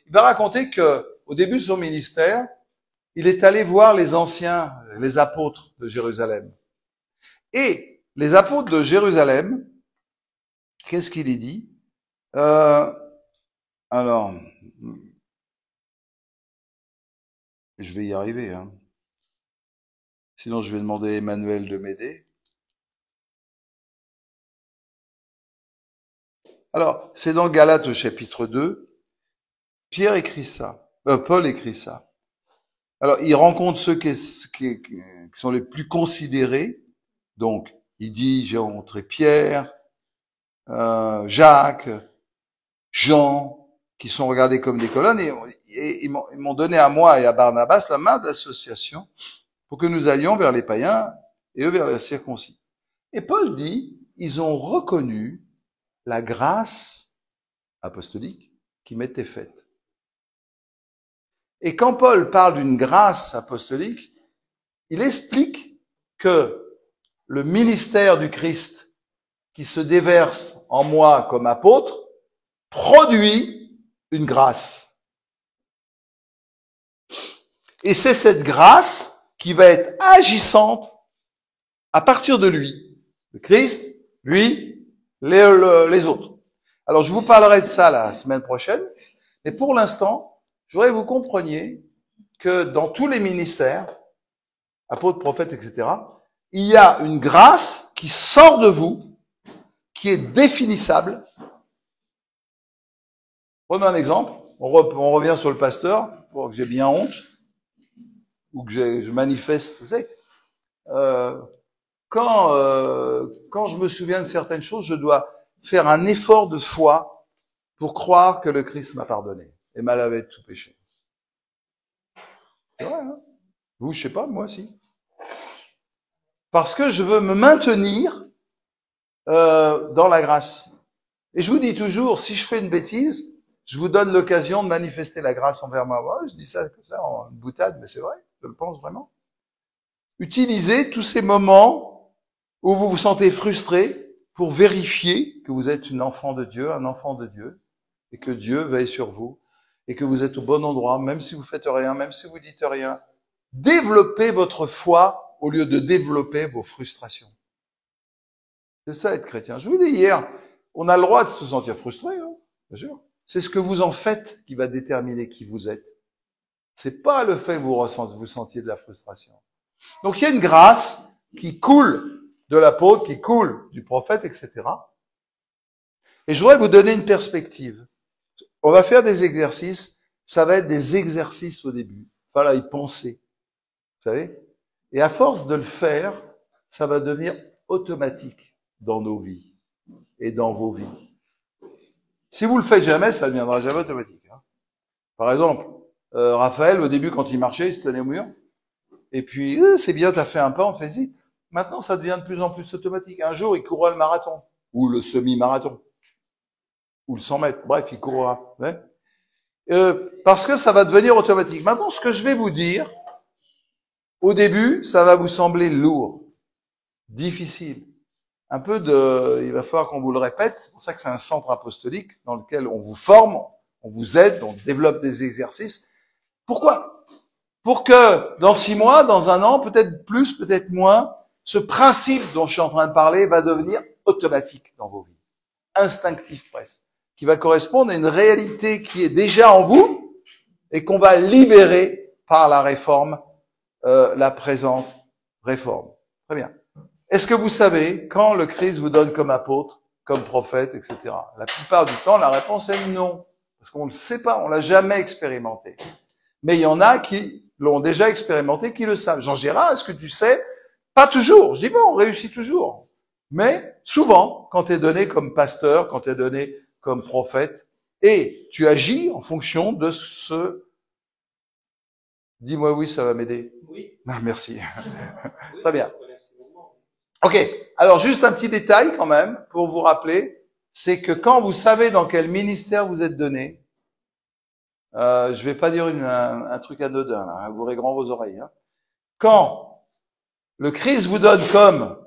Il va raconter que au début de son ministère, il est allé voir les anciens, les apôtres de Jérusalem. Et les apôtres de Jérusalem, qu'est-ce qu'il est dit? Alors, je vais y arriver, hein. Sinon, je vais demander à Emmanuel de m'aider. Alors, c'est dans Galates au chapitre 2. Pierre écrit ça. Paul écrit ça. Alors, il rencontre ceux qui sont les plus considérés. Donc, il dit, j'ai rencontré Pierre, Jacques, Jean, qui sont regardés comme des colonnes, et ils m'ont donné à moi et à Barnabas la main d'association pour que nous allions vers les païens et eux vers les circoncis. Et Paul dit, ils ont reconnu la grâce apostolique qui m'était faite. Et quand Paul parle d'une grâce apostolique, il explique que le ministère du Christ qui se déverse en moi comme apôtre produit une grâce. Et c'est cette grâce qui va être agissante à partir de lui. Le Christ, lui, les autres. Alors je vous parlerai de ça la semaine prochaine, mais pour l'instant, je voudrais que vous compreniez que dans tous les ministères, apôtres, prophètes, etc., il y a une grâce qui sort de vous, qui est définissable. Prenons un exemple. On revient sur le pasteur, pour que j'ai bien honte, ou que je manifeste, vous savez. Quand je me souviens de certaines choses, je dois faire un effort de foi pour croire que le Christ m'a pardonné et m'a lavé de tout péché. C'est vrai, hein? Vous, je sais pas, moi aussi. Parce que je veux me maintenir dans la grâce. Et je vous dis toujours, si je fais une bêtise, je vous donne l'occasion de manifester la grâce envers moi. Ouais, je dis ça comme ça en boutade, mais c'est vrai, je le pense vraiment. Utilisez tous ces moments où vous vous sentez frustré pour vérifier que vous êtes une enfant de Dieu, un enfant de Dieu, et que Dieu veille sur vous, et que vous êtes au bon endroit, même si vous faites rien, même si vous dites rien. Développez votre foi au lieu de développer vos frustrations. C'est ça être chrétien. Je vous dis hier, on a le droit de se sentir frustré, hein, bien sûr. C'est ce que vous en faites qui va déterminer qui vous êtes. C'est pas le fait que vous sentiez de la frustration. Donc il y a une grâce qui coule de l'apôtre, qui coule du prophète, etc. Et je voudrais vous donner une perspective. On va faire des exercices. Ça va être des exercices au début. Voilà, y penser. Vous savez? Et à force de le faire, ça va devenir automatique dans nos vies et dans vos vies. Si vous le faites jamais, ça ne deviendra jamais automatique. Hein. Par exemple, Raphaël, au début, quand il marchait, il se tenait au mur. Et puis, c'est bien, t'as fait un pas, on fait-y. Maintenant, ça devient de plus en plus automatique. Un jour, il courra le marathon, ou le semi-marathon, ou le 100 mètres. Bref, il courra. Ouais. Parce que ça va devenir automatique. Maintenant, ce que je vais vous dire, au début, ça va vous sembler lourd, difficile. Il va falloir qu'on vous le répète. C'est pour ça que c'est un centre apostolique dans lequel on vous forme, on vous aide, on développe des exercices. Pourquoi? Pour que dans 6 mois, dans 1 an, peut-être plus, peut-être moins, ce principe dont je suis en train de parler va devenir automatique dans vos vies. Instinctif presque. Qui va correspondre à une réalité qui est déjà en vous et qu'on va libérer par la réforme, la présente réforme. Très bien. Est-ce que vous savez quand le Christ vous donne comme apôtre, comme prophète, etc. La plupart du temps, la réponse est non. Parce qu'on ne le sait pas, on l'a jamais expérimenté. Mais il y en a qui l'ont déjà expérimenté, qui le savent. Jean Gérard, est-ce que tu sais? Pas toujours. Je dis bon, on réussit toujours. Mais souvent, quand tu es donné comme pasteur, quand tu es donné comme prophète, et tu agis en fonction de ce... Dis-moi oui, ça va m'aider. Oui. Ah, merci. Oui, très bien. Ok. Alors, juste un petit détail quand même, pour vous rappeler, c'est que quand vous savez dans quel ministère vous êtes donné, Je vais pas dire un truc anodin, là, vous ouvrez grand vos oreilles. Hein. Quand le Christ vous donne comme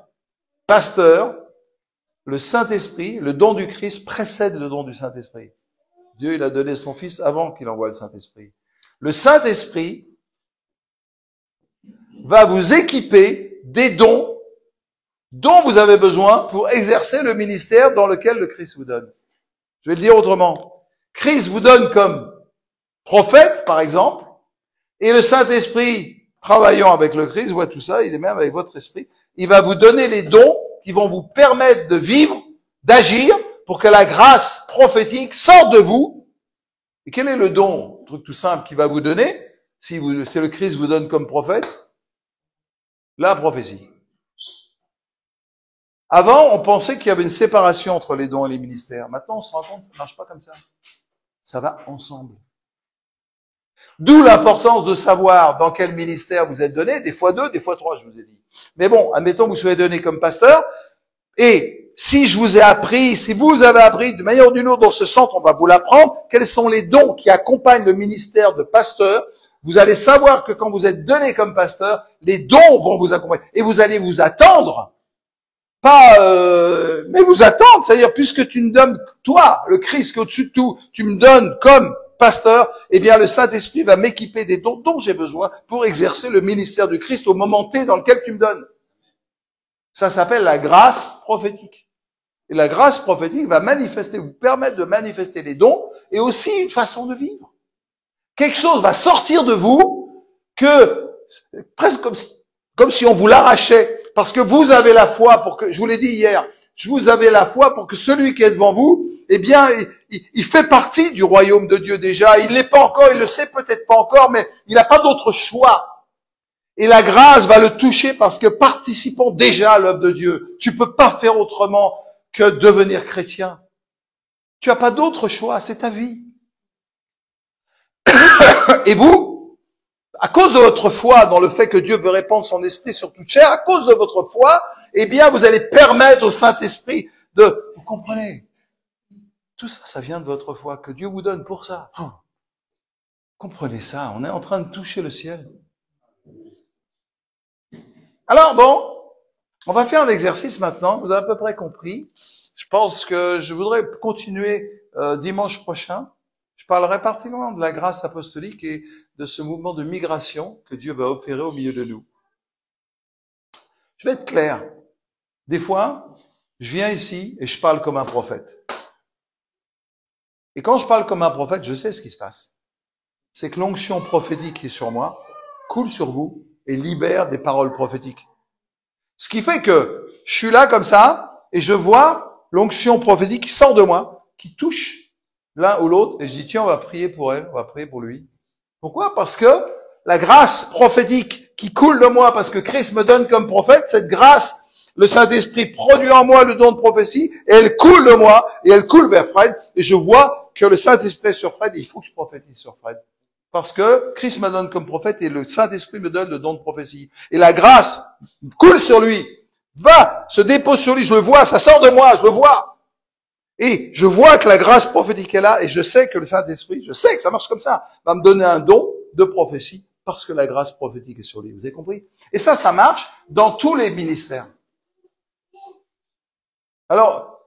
pasteur, le Saint-Esprit, le don du Christ précède le don du Saint-Esprit. Dieu, il a donné son Fils avant qu'il envoie le Saint-Esprit. Le Saint-Esprit va vous équiper des dons dont vous avez besoin pour exercer le ministère dans lequel le Christ vous donne. Je vais le dire autrement. Christ vous donne comme prophète, par exemple, et le Saint-Esprit, travaillant avec le Christ, voit tout ça, il est même avec votre esprit, il va vous donner les dons qui vont vous permettre de vivre, d'agir, pour que la grâce prophétique sorte de vous. Et quel est le don, truc tout simple, qu'il va vous donner, si le Christ vous donne comme prophète? La prophétie. Avant, on pensait qu'il y avait une séparation entre les dons et les ministères. Maintenant, on se rend compte que ça ne marche pas comme ça. Ça va ensemble. D'où l'importance de savoir dans quel ministère vous êtes donné, des fois 2, des fois 3, je vous ai dit. Mais bon, admettons que vous soyez donné comme pasteur, et si je vous ai appris, si vous avez appris de manière ou d'une autre dans ce centre, on va vous l'apprendre, quels sont les dons qui accompagnent le ministère de pasteur, vous allez savoir que quand vous êtes donné comme pasteur, les dons vont vous accompagner. Et vous allez vous attendre, mais vous attendre, c'est-à-dire puisque tu me donnes, toi, le Christ qui est au-dessus de tout, tu me donnes comme pasteur, eh bien le Saint-Esprit va m'équiper des dons dont j'ai besoin pour exercer le ministère du Christ au moment T dans lequel tu me donnes. Ça s'appelle la grâce prophétique. Et la grâce prophétique va manifester, vous permettre de manifester les dons et aussi une façon de vivre. Quelque chose va sortir de vous que, presque comme si on vous l'arrachait, parce que vous avez la foi pour que, je vous l'ai dit hier, vous avez la foi pour que celui qui est devant vous, eh bien, il fait partie du royaume de Dieu déjà. Il l'est pas encore, il le sait peut-être pas encore, mais il n'a pas d'autre choix. Et la grâce va le toucher parce que participant déjà à l'œuvre de Dieu, tu peux pas faire autrement que devenir chrétien. Tu as pas d'autre choix, c'est ta vie. Et vous, à cause de votre foi dans le fait que Dieu veut répandre son esprit sur toute chair, à cause de votre foi, eh bien, vous allez permettre au Saint-Esprit de, vous comprenez? Tout ça, ça vient de votre foi, que Dieu vous donne pour ça. Comprenez ça, on est en train de toucher le ciel. Alors bon, on va faire un exercice maintenant, vous avez à peu près compris. Je pense que je voudrais continuer dimanche prochain. Je parlerai particulièrement de la grâce apostolique et de ce mouvement de migration que Dieu va opérer au milieu de nous. Je vais être clair. Des fois, je viens ici et je parle comme un prophète. Et quand je parle comme un prophète, je sais ce qui se passe. C'est que l'onction prophétique qui est sur moi coule sur vous et libère des paroles prophétiques. Ce qui fait que je suis là comme ça et je vois l'onction prophétique qui sort de moi, qui touche l'un ou l'autre, et je dis, tiens, on va prier pour elle, on va prier pour lui. Pourquoi? Parce que la grâce prophétique qui coule de moi, parce que Christ me donne comme prophète, cette grâce, le Saint-Esprit produit en moi le don de prophétie, et elle coule de moi, et elle coule vers Fred, et je vois que le Saint-Esprit est sur Fred, et il faut que je prophétise sur Fred. Parce que Christ me donne comme prophète, et le Saint-Esprit me donne le don de prophétie. Et la grâce coule sur lui, va, se dépose sur lui, je le vois, ça sort de moi, je le vois. Et je vois que la grâce prophétique est là, et je sais que le Saint-Esprit, je sais que ça marche comme ça, va me donner un don de prophétie, parce que la grâce prophétique est sur lui. Vous avez compris? Et ça marche dans tous les ministères. Alors,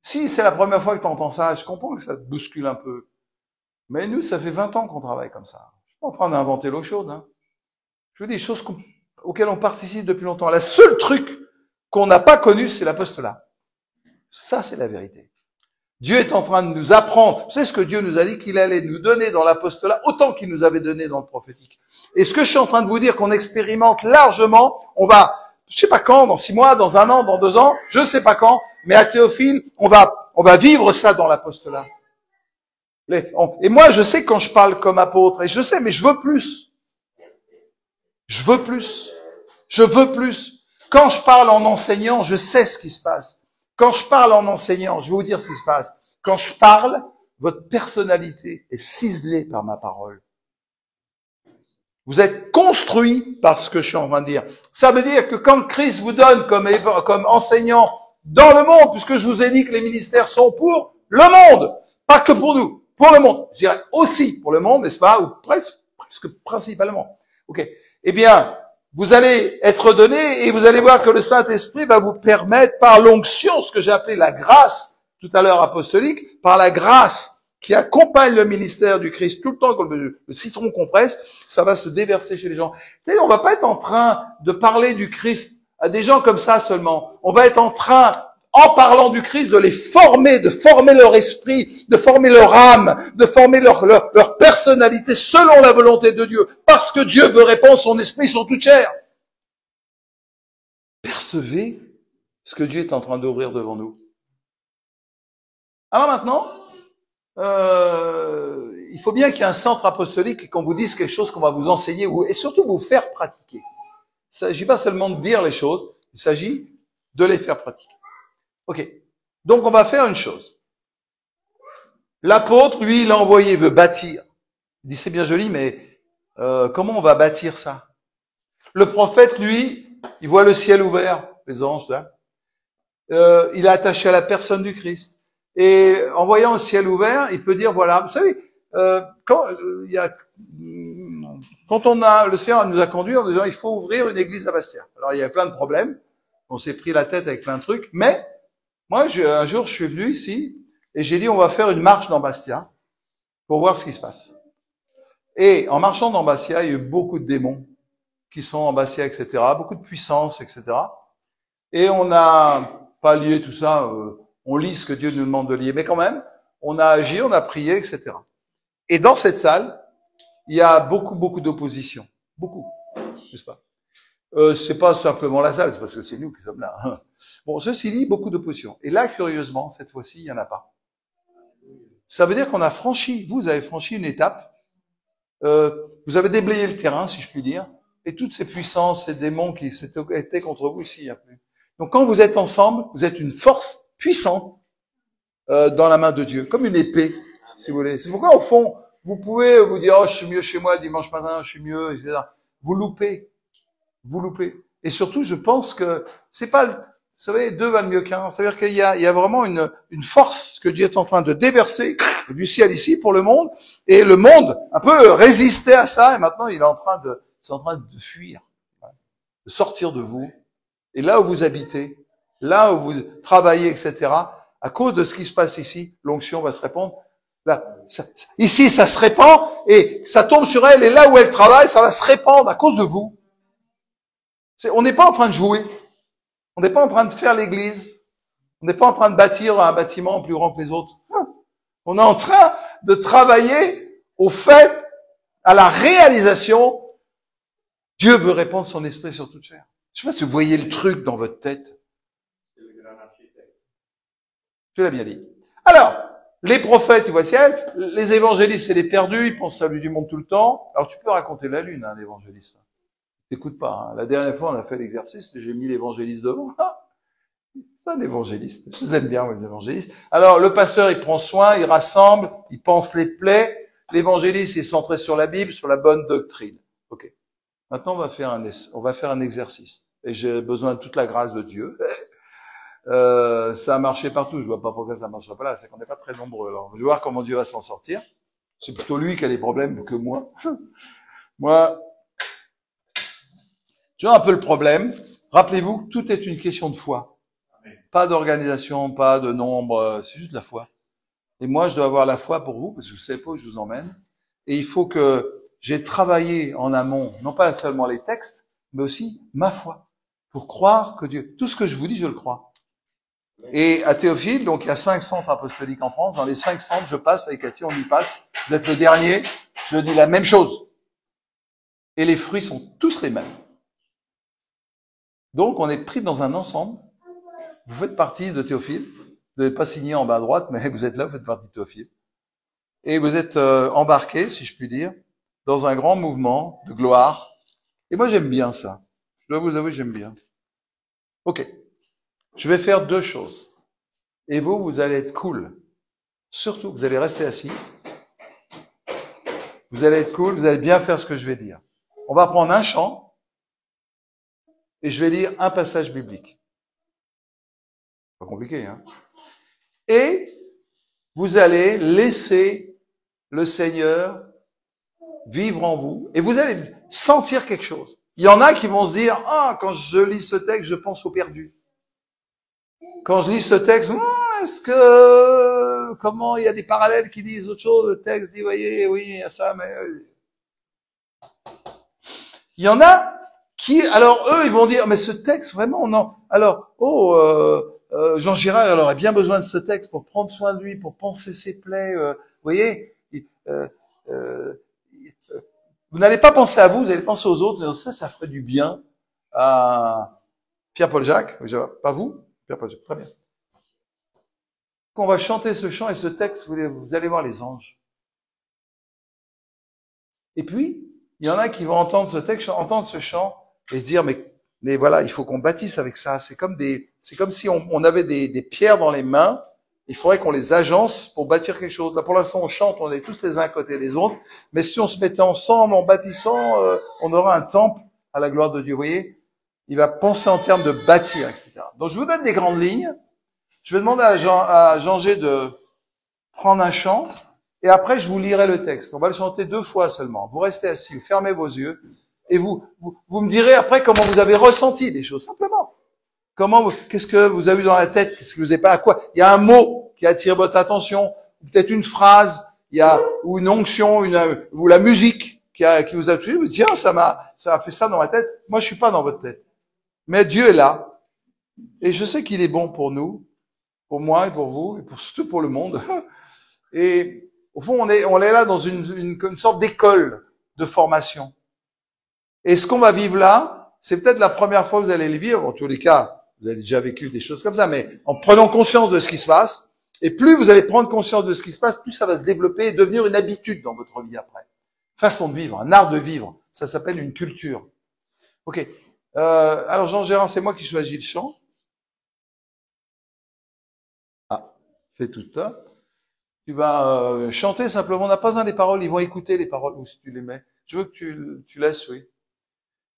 si c'est la première fois que tu entends ça, je comprends que ça te bouscule un peu. Mais nous, ça fait 20 ans qu'on travaille comme ça. Je suis pas en train d'inventer l'eau chaude. Hein. Je veux dire des choses auxquelles on participe depuis longtemps. Le seul truc qu'on n'a pas connu, c'est l'apostolat. Ça, c'est la vérité. Dieu est en train de nous apprendre. C'est ce que Dieu nous a dit qu'il allait nous donner dans l'apostolat, autant qu'il nous avait donné dans le prophétique. Et ce que je suis en train de vous dire, qu'on expérimente largement, on va, je sais pas quand, dans 6 mois, dans 1 an, dans 2 ans, je sais pas quand, mais à Théophile, on va vivre ça dans l'apostolat. Et moi, je sais quand je parle comme apôtre, et je sais, mais je veux plus. Je veux plus. Je veux plus. Quand je parle en enseignant, je sais ce qui se passe. Quand je parle en enseignant, je vais vous dire ce qui se passe. Quand je parle, votre personnalité est ciselée par ma parole. Vous êtes construit par ce que je suis en train de dire. Ça veut dire que quand Christ vous donne comme enseignant dans le monde, puisque je vous ai dit que les ministères sont pour le monde, pas que pour nous, pour le monde. Je dirais aussi pour le monde, n'est-ce pas? Ou presque principalement. Ok. Eh bien, vous allez être donné et vous allez voir que le Saint-Esprit va vous permettre, par l'onction, ce que j'ai appelé la grâce, tout à l'heure apostolique, par la grâce qui accompagne le ministère du Christ tout le temps, comme le citron qu'on presse, ça va se déverser chez les gens. Tu sais, on va pas être en train de parler du Christ à des gens comme ça seulement. On va être en train, en parlant du Christ, de former leur esprit, de former leur âme, de former leur personnalité selon la volonté de Dieu. Parce que Dieu veut répandre son esprit sur toute chair. Percevez ce que Dieu est en train d'ouvrir devant nous. Alors maintenant, il faut bien qu'il y ait un centre apostolique et qu'on vous dise quelque chose qu'on va vous enseigner et surtout vous faire pratiquer. Il ne s'agit pas seulement de dire les choses, il s'agit de les faire pratiquer. Ok. Donc on va faire une chose. L'apôtre, lui, il a envoyé, il veut bâtir. Il dit c'est bien joli, mais comment on va bâtir ça? Le prophète, lui, il voit le ciel ouvert, les anges, là. Il est attaché à la personne du Christ. Et en voyant le ciel ouvert, il peut dire, voilà, vous savez, quand le Seigneur nous a conduits en disant, il faut ouvrir une église à Bastia. Alors, il y avait plein de problèmes. On s'est pris la tête avec plein de trucs. Mais, moi, un jour, je suis venu ici et j'ai dit, on va faire une marche dans Bastia pour voir ce qui se passe. Et en marchant dans Bastia, il y a eu beaucoup de démons qui sont en Bastia, etc. Beaucoup de puissance, etc. Et on n'a pas lié tout ça, on lit ce que Dieu nous demande de lier, mais quand même, on a agi, on a prié, etc. Et dans cette salle, il y a beaucoup d'opposition. Beaucoup, n'est-ce pas? C'est pas simplement la salle, c'est parce que c'est nous qui sommes là. Bon, ceci dit, beaucoup d'opposition. Et là, curieusement, cette fois-ci, il n'y en a pas. Ça veut dire qu'on a franchi, vous avez franchi une étape, vous avez déblayé le terrain, si je puis dire, et toutes ces puissances, ces démons qui étaient contre vous, ici, il n'y a plus. Donc quand vous êtes ensemble, vous êtes une force puissante dans la main de Dieu, comme une épée, si vous voulez. C'est pourquoi, au fond, vous pouvez vous dire, oh, je suis mieux chez moi le dimanche matin, je suis mieux, etc. Vous loupez. Vous loupez. Et surtout, je pense que c'est pas, vous savez, deux valent mieux qu'un. C'est-à-dire qu'il y a vraiment une force que Dieu est en train de déverser du ciel ici pour le monde. Et le monde un peu résistait à ça. Et maintenant, c'est en train de fuir, de sortir de vous. Et là où vous habitez, là où vous travaillez, etc., à cause de ce qui se passe ici, l'onction va se répandre. Là, ici, ça se répand et ça tombe sur elle. Et là où elle travaille, ça va se répandre à cause de vous. On n'est pas en train de jouer. On n'est pas en train de faire l'église. On n'est pas en train de bâtir un bâtiment plus grand que les autres. Non. On est en train de travailler au fait, à la réalisation. Dieu veut répandre son esprit sur toute chair. Je ne sais pas si vous voyez le truc dans votre tête. Je l'ai bien dit. Alors, les prophètes, ils voient le ciel. Les évangélistes, c'est les perdus. Ils pensent au salut du monde tout le temps. Alors, tu peux raconter la lune, un évangéliste. T'écoutes pas. Hein. La dernière fois, on a fait l'exercice. J'ai mis l'évangéliste devant. C'est un évangéliste. Je les aime bien, les évangélistes. Alors, le pasteur, il prend soin, il rassemble, il pense les plaies. L'évangéliste, il est centré sur la Bible, sur la bonne doctrine. Ok. Maintenant, on va faire un exercice. Et j'ai besoin de toute la grâce de Dieu. Ça a marché partout. Je vois pas pourquoi ça marcherait pas là. C'est qu'on n'est pas très nombreux. Alors, je vais voir comment Dieu va s'en sortir. C'est plutôt lui qui a des problèmes que moi. Moi, j'ai un peu le problème. Rappelez-vous que tout est une question de foi. Pas d'organisation, pas de nombre. C'est juste la foi. Et moi, je dois avoir la foi pour vous, parce que vous savez pas où je vous emmène. Et il faut que j'ai travaillé en amont, non pas seulement les textes, mais aussi ma foi, pour croire que Dieu, tout ce que je vous dis, je le crois. Et à Théophile, donc il y a 5 centres apostoliques en France. Dans les 5 centres, je passe avec Cathy, on y passe. Vous êtes le dernier, je dis la même chose. Et les fruits sont tous les mêmes. Donc on est pris dans un ensemble. Vous faites partie de Théophile. Vous n'avez pas signé en bas à droite, mais vous êtes là, vous faites partie de Théophile. Et vous êtes embarqués, si je puis dire, dans un grand mouvement de gloire. Et moi, j'aime bien ça. Je dois vous avouer, j'aime bien. Ok. Je vais faire 2 choses. Et vous allez être cool. Surtout, vous allez rester assis. Vous allez être cool, vous allez bien faire ce que je vais dire. On va prendre un chant et je vais lire un passage biblique. Pas compliqué, hein? Et vous allez laisser le Seigneur vivre en vous et vous allez sentir quelque chose. Il y en a qui vont se dire, ah, quand je lis ce texte, je pense au perdu. Quand je lis ce texte, est-ce que, comment, il y a des parallèles qui disent autre chose, le texte dit, voyez, oui, il y a ça, mais, il y en a qui, alors eux, ils vont dire, mais ce texte, vraiment, non. Alors, Jean Girard, il aurait bien besoin de ce texte pour prendre soin de lui, pour panser ses plaies, vous voyez, vous n'allez pas penser à vous, vous allez penser aux autres, ça ferait du bien à Pierre-Paul Jacques, pas vous, Pierre-Paul Jacques, très bien. Qu'on va chanter ce chant et ce texte, vous allez voir les anges. Et puis, il y en a qui vont entendre ce texte, entendre ce chant, et se dire, mais voilà, il faut qu'on bâtisse avec ça. C'est comme si on avait des pierres dans les mains, il faudrait qu'on les agence pour bâtir quelque chose. Là, pour l'instant, on chante, on est tous les uns à côté des autres, mais si on se mettait ensemble en bâtissant, on aura un temple à la gloire de Dieu. Vous voyez, il va penser en termes de bâtir, etc. Donc, je vous donne des grandes lignes. Je vais demander à Jean G de prendre un chant, et après, je vous lirai le texte. On va le chanter 2 fois seulement. Vous restez assis, vous fermez vos yeux, et vous me direz après comment vous avez ressenti des choses, simplement. Qu'est-ce que vous avez eu dans la tête? Qu'est-ce que vous n'avez pas à quoi? Il y a un mot qui attire votre attention, peut-être une phrase, ou une onction, ou la musique qui vous a touché. Vous dites, tiens, ça a fait ça dans ma tête. Moi, je suis pas dans votre tête. Mais Dieu est là. Et je sais qu'il est bon pour nous, pour moi et pour vous, et surtout pour le monde. Et, au fond, on est là dans une sorte d'école de formation. Et ce qu'on va vivre là, c'est peut-être la première fois que vous allez le vivre. En tous les cas, vous avez déjà vécu des choses comme ça, mais en prenant conscience de ce qui se passe, et plus vous allez prendre conscience de ce qui se passe, plus ça va se développer et devenir une habitude dans votre vie après. Façon de vivre, un art de vivre. Ça s'appelle une culture. Ok. Alors Jean Gérard, c'est moi qui choisis le chant. Ah, fais tout ça. Tu vas chanter simplement. On n'a pas besoin des paroles. Ils vont écouter les paroles ou si tu les mets. Je veux que tu laisses, oui.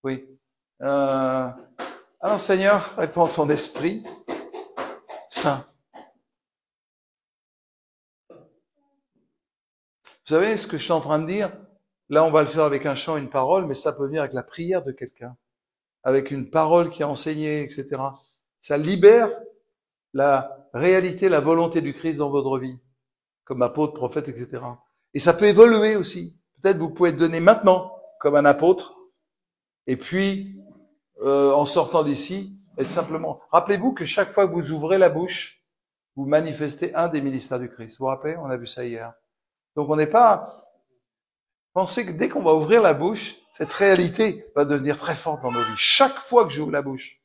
Oui. Alors Seigneur, réponds ton esprit saint. Vous savez ce que je suis en train de dire? Là, on va le faire avec un chant, une parole, mais ça peut venir avec la prière de quelqu'un, avec une parole qui a enseigné, etc. Ça libère la réalité, la volonté du Christ dans votre vie, comme apôtre, prophète, etc. Et ça peut évoluer aussi. Peut-être vous pouvez être donné maintenant comme un apôtre, et puis en sortant d'ici, être simplement. Rappelez-vous que chaque fois que vous ouvrez la bouche, vous manifestez un des ministères du Christ. Vous vous rappelez? On a vu ça hier. Donc on n'est pas... Pensez que dès qu'on va ouvrir la bouche, cette réalité va devenir très forte dans nos vies. Chaque fois que j'ouvre la bouche.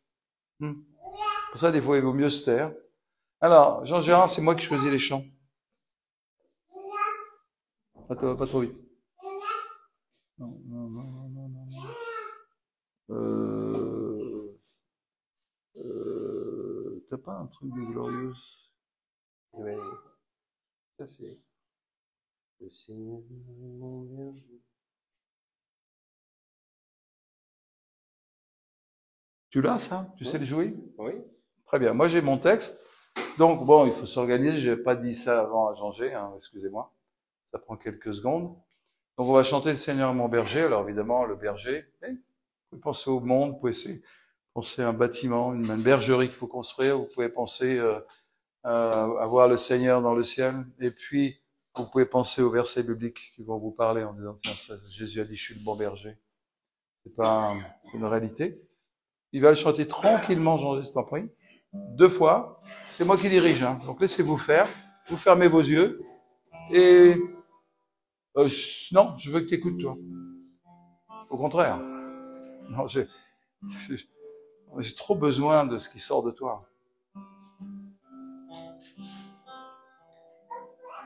Pour ça, des fois, il vaut mieux se taire. Alors, Jean Gérard, c'est moi qui choisis les chants. Pas trop vite. Non. T'as pas un truc de Glorious? Ouais. Ça c'est le Seigneur mon berger. Tu l'as, ça? Tu sais le jouer? Oui. Très bien. Moi, j'ai mon texte. Donc, bon, il faut s'organiser. Je n'ai pas dit ça avant à Jean-G, hein, excusez-moi. Ça prend quelques secondes. Donc, on va chanter le Seigneur mon berger. Alors, évidemment, le berger. Vous pouvez penser au monde, vous pouvez penser à un bâtiment, une bergerie qu'il faut construire. Vous pouvez penser à voir le Seigneur dans le ciel. Et puis, vous pouvez penser aux versets bibliques qui vont vous parler en disant, tiens, ça, Jésus a dit, je suis le bon berger. C'est une réalité. Il va le chanter tranquillement, Jean-Gé, t'en prie. 2 fois. C'est moi qui dirige, hein. Donc laissez-vous faire. Vous fermez vos yeux. Et non, je veux que tu écoutes, toi. Au contraire. Non, j'ai trop besoin de ce qui sort de toi.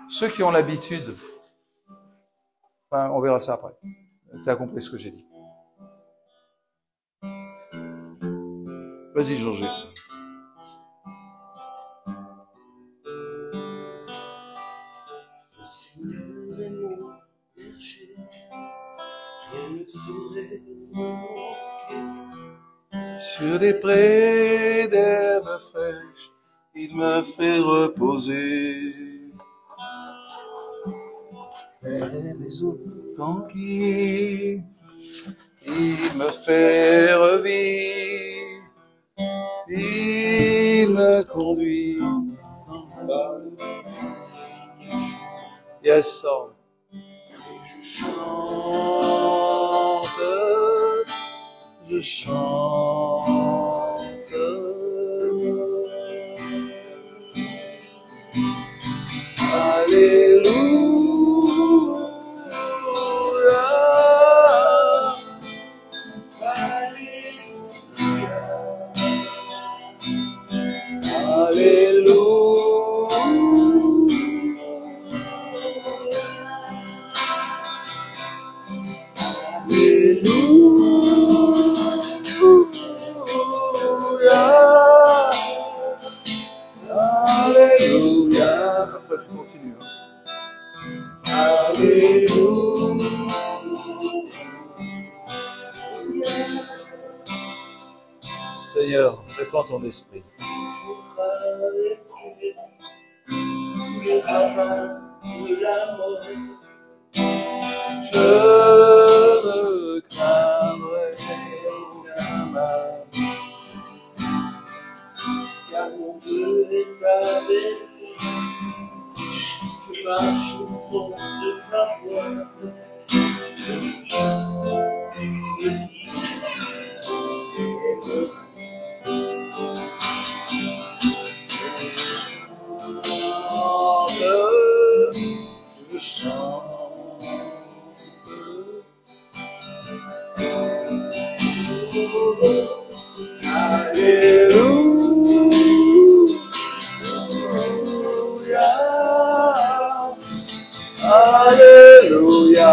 Ceux qui ont l'habitude, enfin, on verra ça après. Tu as compris ce que j'ai dit. Vas-y, Jean-Gé. Le Seigneur est mon berger, rien ne saurait manquer. Sur des prés d'herbes fraîches, il me fait reposer. Et des autres qui il me fait revivre, il me conduit en bas. Yes, sir. Je chante. Alléluia. Après, je continue. Alléluia. Seigneur, répands ton esprit. Le ravin de la mort, je ne craindrai aucun mal, car mon Dieu est avec moi. Je marche au son de sa voix, je chante et je chante. Alléluia. Alléluia.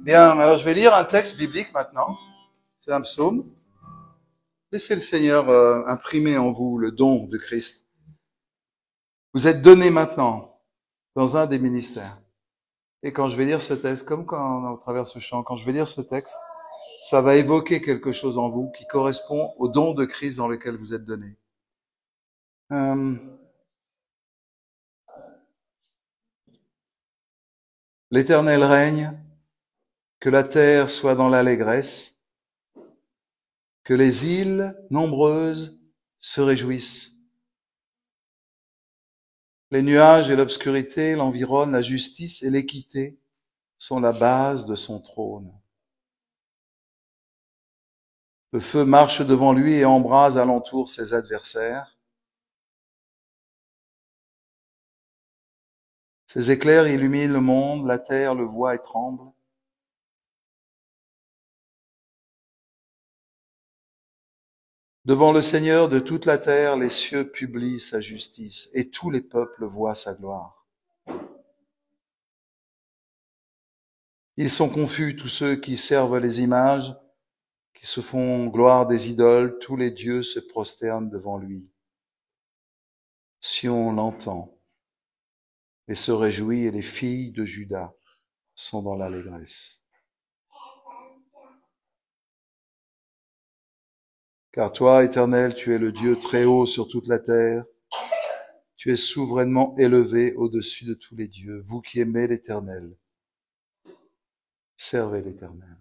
Bien, alors je vais lire un texte biblique maintenant. C'est un psaume. Laissez le Seigneur imprimer en vous le don de Christ. Vous êtes donné maintenant dans un des ministères. Et quand je vais lire ce texte, comme quand on traverse ce chant, quand je vais lire ce texte, ça va évoquer quelque chose en vous qui correspond au don de Christ dans lequel vous êtes donné. L'Éternel règne, que la terre soit dans l'allégresse, que les îles nombreuses se réjouissent. Les nuages et l'obscurité l'environnent, la justice et l'équité sont la base de son trône. Le feu marche devant lui et embrase alentour ses adversaires. Ses éclairs illuminent le monde, la terre le voit et tremble. Devant le Seigneur de toute la terre, les cieux publient sa justice et tous les peuples voient sa gloire. Ils sont confus, tous ceux qui servent les images, qui se font gloire des idoles, tous les dieux se prosternent devant lui. Sion l'entend et se réjouit, et les filles de Juda sont dans l'allégresse. Car toi, Éternel, tu es le Dieu très haut sur toute la terre. Tu es souverainement élevé au-dessus de tous les dieux. Vous qui aimez l'Éternel, servez l'Éternel.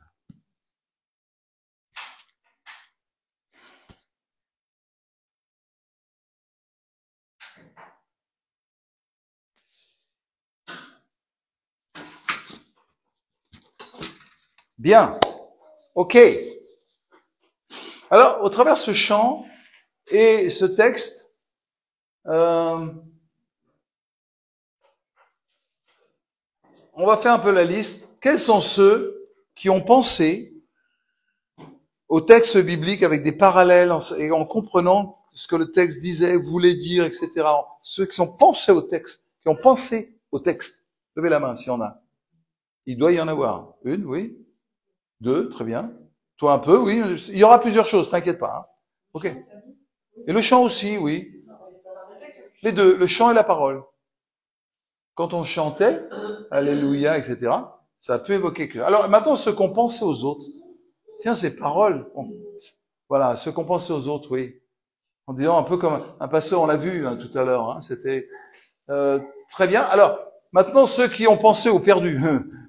Bien, ok. Alors, au travers de ce chant et ce texte, on va faire un peu la liste. Quels sont ceux qui ont pensé au texte biblique avec des parallèles et en comprenant ce que le texte disait, voulait dire, etc. Ceux qui ont pensé au texte, qui ont pensé au texte? Levez la main s'il y en a. Il doit y en avoir. Une, oui. Deux, très bien. Toi un peu, oui. Il y aura plusieurs choses, t'inquiète pas. Hein. Ok. Et le chant aussi, oui. Les deux, le chant et la parole. Quand on chantait, Alléluia, etc., ça a pu évoquer que. Alors maintenant, ce qu'on pensait aux autres. Tiens, ces paroles. Voilà, ce qu'on pensait aux autres, oui. En disant un peu comme un pasteur, on l'a vu hein, tout à l'heure. Hein, c'était très bien. Alors maintenant, ceux qui ont pensé aux perdus.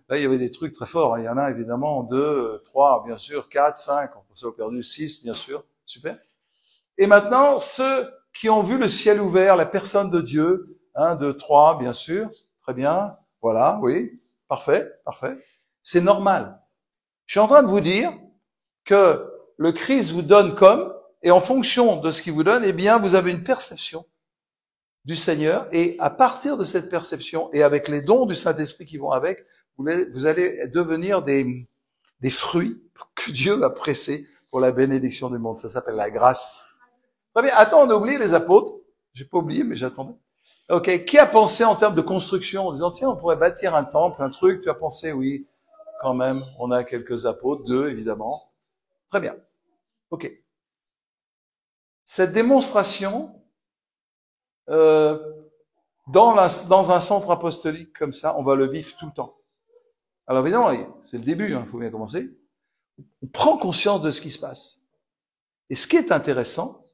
Là, il y avait des trucs très forts. Hein. Il y en a évidemment 2, 3, bien sûr, 4, 5. On pensait aux perdus, 6, bien sûr. Super. Et maintenant, ceux qui ont vu le ciel ouvert, la personne de Dieu, 1, 2, 3, bien sûr, très bien, voilà, oui, parfait, parfait. C'est normal. Je suis en train de vous dire que le Christ vous donne comme, et en fonction de ce qu'il vous donne, eh bien, vous avez une perception du Seigneur, et à partir de cette perception, et avec les dons du Saint-Esprit qui vont avec, vous allez devenir des fruits que Dieu a pressés pour la bénédiction du monde. Ça s'appelle la grâce. Très bien. Attends, on a oublié les apôtres. J'ai pas oublié, mais j'attendais. Ok. Qui a pensé en termes de construction, en disant, tiens, on pourrait bâtir un temple, un truc. Tu as pensé, oui, quand même. On a quelques apôtres, 2, évidemment. Très bien. Ok. Cette démonstration, dans un centre apostolique comme ça, on va le vivre tout le temps. Alors évidemment, c'est le début, hein, faut bien commencer. On prend conscience de ce qui se passe. Et ce qui est intéressant,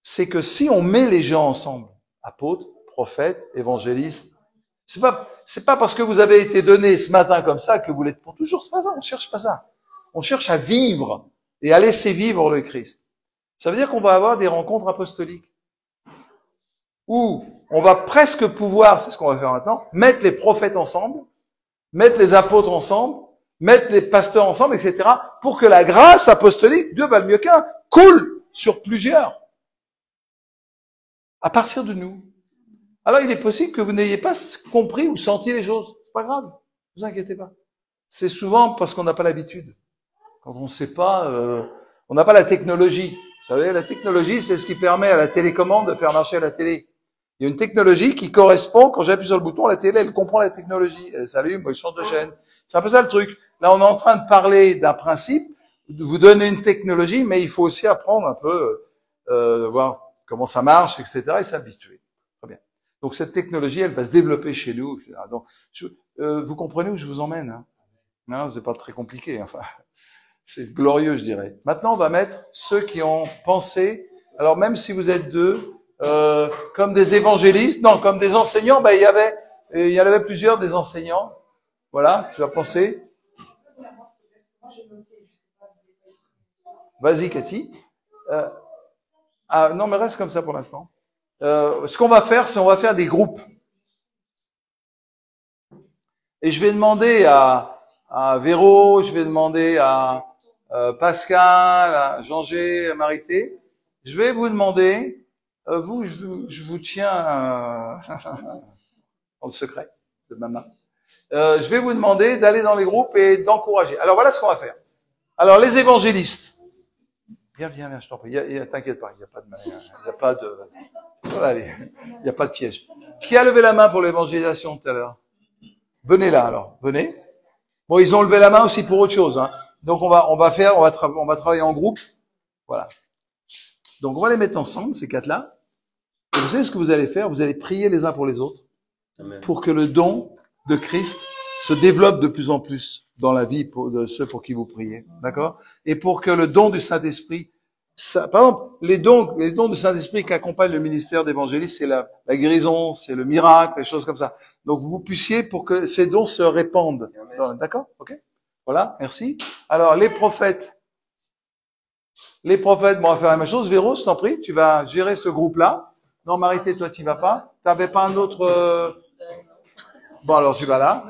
c'est que si on met les gens ensemble, apôtres, prophètes, évangélistes, c'est pas parce que vous avez été donné ce matin comme ça que vous l'êtes pour toujours. C'est pas ça. On cherche pas ça. On cherche à vivre et à laisser vivre le Christ. Ça veut dire qu'on va avoir des rencontres apostoliques où on va presque pouvoir, c'est ce qu'on va faire maintenant, mettre les prophètes ensemble, mettre les apôtres ensemble, mettre les pasteurs ensemble, etc., pour que la grâce apostolique, Dieu va le mieux qu'un, coule sur plusieurs. À partir de nous. Alors, il est possible que vous n'ayez pas compris ou senti les choses. C'est pas grave. Ne vous inquiétez pas. C'est souvent parce qu'on n'a pas l'habitude. Quand on ne sait pas, on n'a pas la technologie. Vous savez, la technologie, c'est ce qui permet à la télécommande de faire marcher la télé. Il y a une technologie qui correspond, quand j'appuie sur le bouton, la télé, elle comprend la technologie. Elle s'allume, elle change de chaîne. C'est un peu ça le truc. Là, on est en train de parler d'un principe, de vous donner une technologie, mais il faut aussi apprendre un peu, voir comment ça marche, etc., et s'habituer. Très bien. Donc, cette technologie, elle va se développer chez nous, etc. Donc, vous comprenez où je vous emmène, hein? Non, c'est pas très compliqué, enfin. C'est glorieux, je dirais. Maintenant, on va mettre ceux qui ont pensé, alors même si vous êtes 2, comme des évangélistes, non, comme des enseignants, ben, il y en avait plusieurs des enseignants. Voilà, tu as pensé? Vas-y, Cathy. Non, mais reste comme ça pour l'instant. Ce qu'on va faire, c'est on va faire des groupes. Et je vais demander à Véro, je vais demander à Pascal, à Jean-G, à Marité. Je vais vous demander, je vous tiens dans le secret de ma main. Je vais vous demander d'aller dans les groupes et d'encourager. Alors voilà ce qu'on va faire. Alors les évangélistes. Viens, je t'en prie. T'inquiète pas, il n'y a pas de piège. Qui a levé la main pour l'évangélisation tout à l'heure? Venez là alors, venez. Bon, ils ont levé la main aussi pour autre chose, hein. Donc on va travailler en groupe. Voilà. Donc on va les mettre ensemble, ces 4-là. Et vous savez ce que vous allez faire? Vous allez prier les uns pour les autres. Amen. Pour que le don de Christ se développe de plus en plus dans la vie de ceux pour qui vous priez. D'accord? Et pour que le don du Saint-Esprit, par exemple, les dons du Saint-Esprit qui accompagnent le ministère d'évangéliste, c'est la guérison, c'est le miracle, les choses comme ça. Donc vous puissiez pour que ces dons se répandent. D'accord? Ok? Voilà, merci. Alors les prophètes, bon, on va faire la même chose. Véro, je t'en prie, tu vas gérer ce groupe-là. Non, Marité, toi, tu vas pas. T'avais pas un autre... Bon, alors tu vas là.